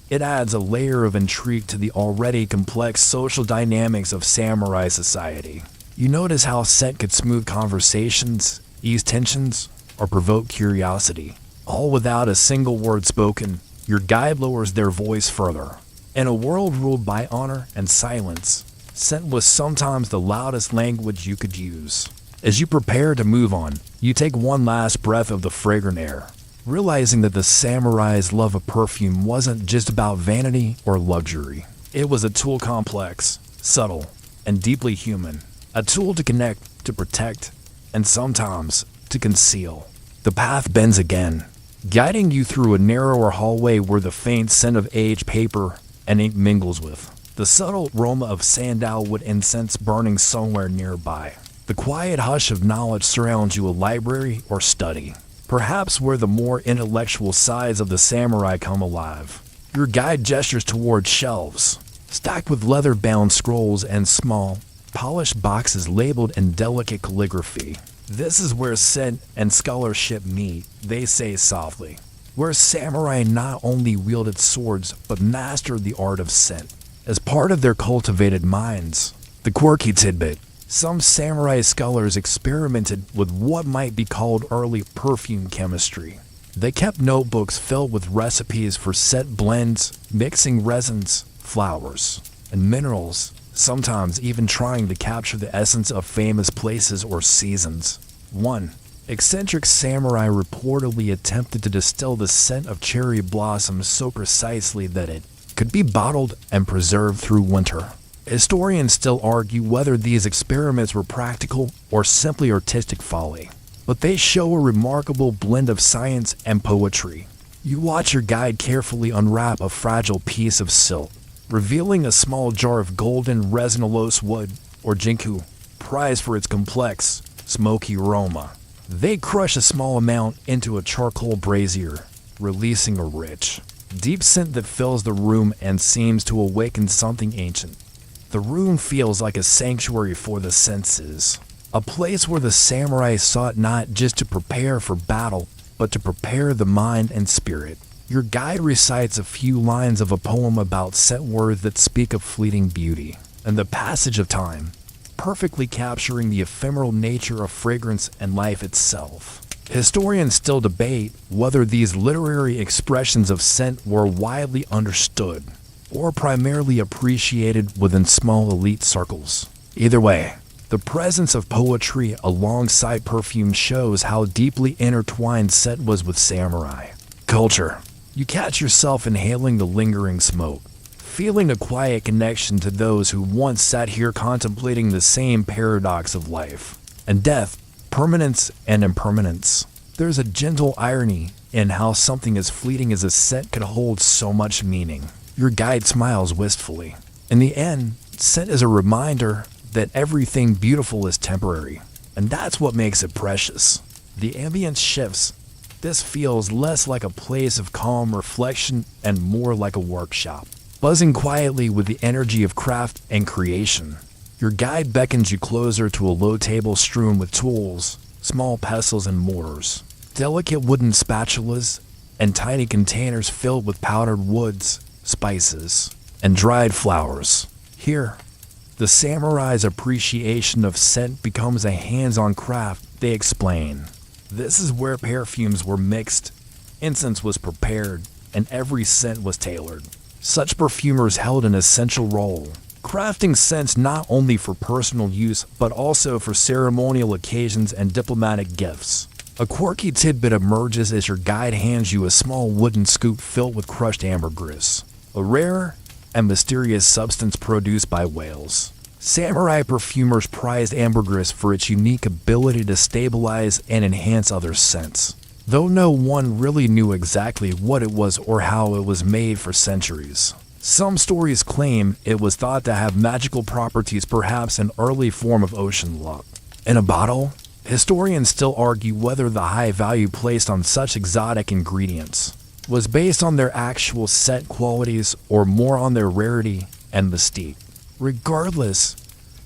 it adds a layer of intrigue to the already complex social dynamics of samurai society. You notice how scent could smooth conversations, ease tensions, or provoke curiosity, all without a single word spoken. Your guide lowers their voice further. In a world ruled by honor and silence, scent was sometimes the loudest language you could use. As you prepare to move on, you take one last breath of the fragrant air, realizing that the samurai's love of perfume wasn't just about vanity or luxury. It was a tool, complex, subtle, and deeply human. A tool to connect, to protect, and sometimes to conceal. The path bends again, guiding you through a narrower hallway where the faint scent of aged paper and ink mingles with the subtle aroma of sandalwood incense burning somewhere nearby. The quiet hush of knowledge surrounds you, a library or study, perhaps where the more intellectual sides of the samurai come alive. Your guide gestures towards shelves, stacked with leather-bound scrolls and small, polished boxes labeled in delicate calligraphy. This is where scent and scholarship meet, they say softly, where samurai not only wielded swords but mastered the art of scent as part of their cultivated minds. The quirky tidbit: Some samurai scholars experimented with what might be called early perfume chemistry. They kept notebooks filled with recipes for scent blends, mixing resins, flowers, and minerals, sometimes even trying to capture the essence of famous places or seasons. One eccentric samurai reportedly attempted to distill the scent of cherry blossoms so precisely that it could be bottled and preserved through winter. Historians still argue whether these experiments were practical or simply artistic folly, but they show a remarkable blend of science and poetry. You watch your guide carefully unwrap a fragile piece of silk, revealing a small jar of golden resinolose wood, or jinku, prized for its complex, smoky aroma. They crush a small amount into a charcoal brazier, releasing a rich, deep scent that fills the room and seems to awaken something ancient. The room feels like a sanctuary for the senses, a place where the samurai sought not just to prepare for battle, but to prepare the mind and spirit. Your guide recites a few lines of a poem about scent words that speak of fleeting beauty and the passage of time, perfectly capturing the ephemeral nature of fragrance and life itself. Historians still debate whether these literary expressions of scent were widely understood or primarily appreciated within small elite circles. Either way, the presence of poetry alongside perfume shows how deeply intertwined scent was with samurai culture. You catch yourself inhaling the lingering smoke, feeling a quiet connection to those who once sat here contemplating the same paradox of life and death, permanence and impermanence. There's a gentle irony in how something as fleeting as a scent could hold so much meaning. Your guide smiles wistfully. In the end, scent is a reminder that everything beautiful is temporary, and that's what makes it precious. The ambience shifts. This feels less like a place of calm reflection and more like a workshop, buzzing quietly with the energy of craft and creation. Your guide beckons you closer to a low table strewn with tools, small pestles and mortars, delicate wooden spatulas, and tiny containers filled with powdered woods, spices, and dried flowers. Here, the samurai's appreciation of scent becomes a hands-on craft, they explain. This is where perfumes were mixed, incense was prepared, and every scent was tailored. Such perfumers held an essential role, crafting scents not only for personal use but also for ceremonial occasions and diplomatic gifts. A quirky tidbit emerges as your guide hands you a small wooden scoop filled with crushed ambergris, a rare and mysterious substance produced by whales. Samurai perfumers prized ambergris for its unique ability to stabilize and enhance other scents, though no one really knew exactly what it was or how it was made for centuries. Some stories claim it was thought to have magical properties, perhaps an early form of ocean luck. In a bottle, historians still argue whether the high value placed on such exotic ingredients was based on their actual scent qualities or more on their rarity and mystique. Regardless,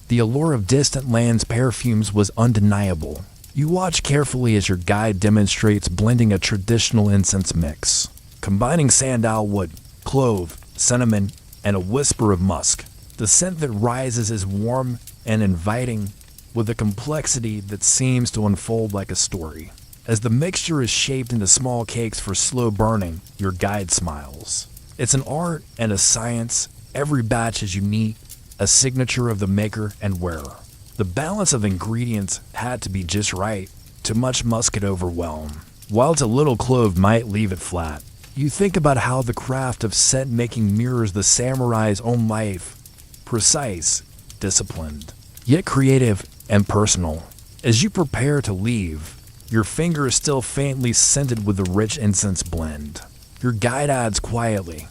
the allure of distant lands' perfumes was undeniable. You watch carefully as your guide demonstrates blending a traditional incense mix, combining sandalwood, clove, cinnamon, and a whisper of musk. The scent that rises is warm and inviting, with a complexity that seems to unfold like a story. As the mixture is shaped into small cakes for slow burning, your guide smiles. It's an art and a science. Every batch is unique, a signature of the maker and wearer. The balance of ingredients had to be just right. Too much musk could overwhelm, while too little clove might leave it flat. You think about how the craft of scent making mirrors the samurai's own life. Precise, disciplined, yet creative and personal. As you prepare to leave, your finger is still faintly scented with the rich incense blend. Your guide adds quietly,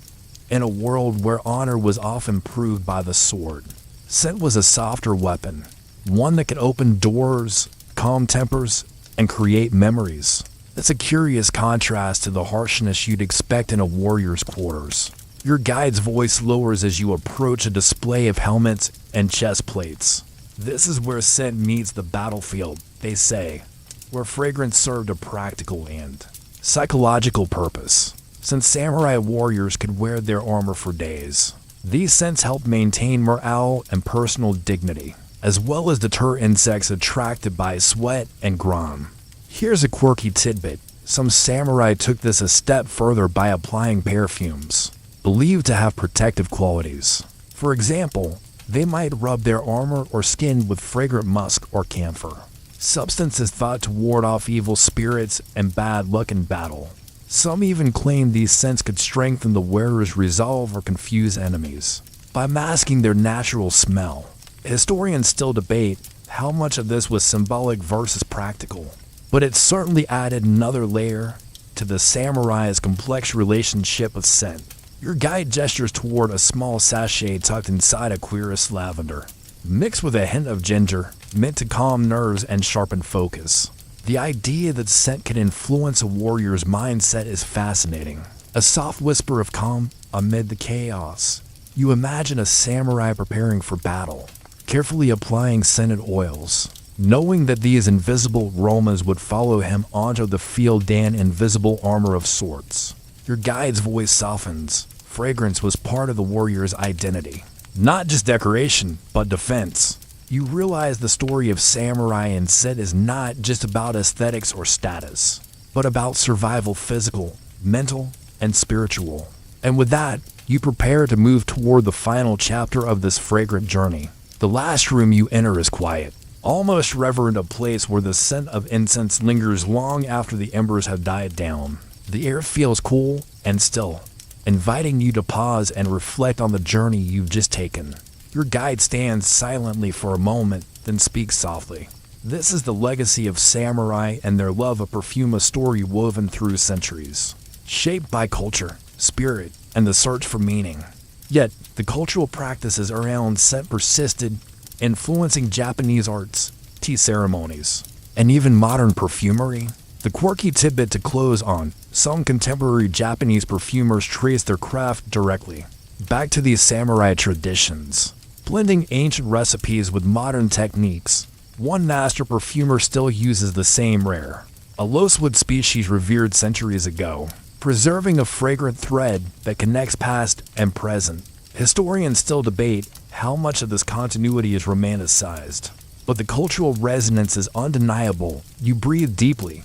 in a world where honor was often proved by the sword, scent was a softer weapon, one that could open doors, calm tempers, and create memories. It's a curious contrast to the harshness you'd expect in a warrior's quarters. Your guide's voice lowers as you approach a display of helmets and chest plates. This is where scent meets the battlefield, they say, where fragrance served a practical and psychological purpose. Since samurai warriors could wear their armor for days, these scents helped maintain morale and personal dignity. as well as deter insects attracted by sweat and grime. Here's a quirky tidbit. Some samurai took this a step further by applying perfumes, believed to have protective qualities. For example, they might rub their armor or skin with fragrant musk or camphor. Substances thought to ward off evil spirits and bad luck in battle. Some even claimed these scents could strengthen the wearer's resolve or confuse enemies by masking their natural smell. Historians still debate how much of this was symbolic versus practical, but it certainly added another layer to the samurai's complex relationship with scent. Your guide gestures toward a small sachet tucked inside a cuirass lavender, mixed with a hint of ginger, meant to calm nerves and sharpen focus. The idea that scent can influence a warrior's mindset is fascinating. A soft whisper of calm amid the chaos. You imagine a samurai preparing for battle, carefully applying scented oils, knowing that these invisible aromas would follow him onto the field in invisible armor of sorts. Your guide's voice softens. Fragrance was part of the warrior's identity. Not just decoration, but defense. You realize the story of samurai and scent is not just about aesthetics or status, but about survival, physical, mental, and spiritual. And with that, you prepare to move toward the final chapter of this fragrant journey. The last room you enter is quiet, almost reverent, a place where the scent of incense lingers long after the embers have died down. The air feels cool and still, inviting you to pause and reflect on the journey you've just taken. Your guide stands silently for a moment, then speaks softly. This is the legacy of samurai and their love of perfume, a story woven through centuries, shaped by culture, spirit, and the search for meaning. Yet, the cultural practices around scent persisted, influencing Japanese arts, tea ceremonies, and even modern perfumery. The quirky tidbit to close on: some contemporary Japanese perfumers trace their craft directly back to these samurai traditions, blending ancient recipes with modern techniques. One master perfumer still uses the same rare, a losewood species revered centuries ago, preserving a fragrant thread that connects past and present. Historians still debate how much of this continuity is romanticized, but the cultural resonance is undeniable. You breathe deeply.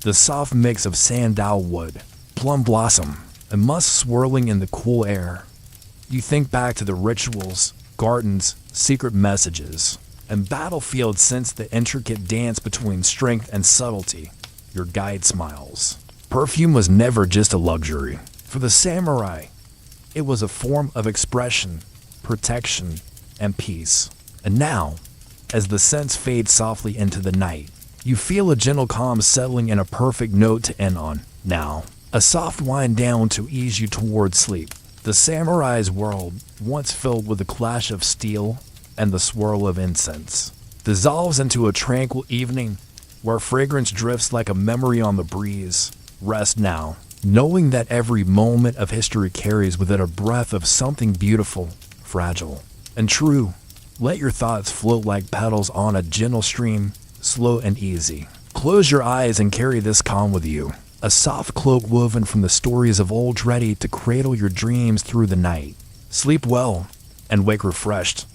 The soft mix of sandalwood, plum blossom, and musk swirling in the cool air. You think back to the rituals, gardens, secret messages, and battlefield sense the intricate dance between strength and subtlety. Your guide smiles. Perfume was never just a luxury. For the samurai, it was a form of expression, protection, and peace. And now, as the scents fade softly into the night, you feel a gentle calm settling in, a perfect note to end on. Now, a soft wind down to ease you towards sleep. The samurai's world, once filled with the clash of steel and the swirl of incense, dissolves into a tranquil evening where fragrance drifts like a memory on the breeze. Rest now, knowing that every moment of history carries with it a breath of something beautiful, fragile, and true. Let your thoughts float like petals on a gentle stream, slow and easy. Close your eyes and carry this calm with you. A soft cloak woven from the stories of old, ready to cradle your dreams through the night. Sleep well and wake refreshed.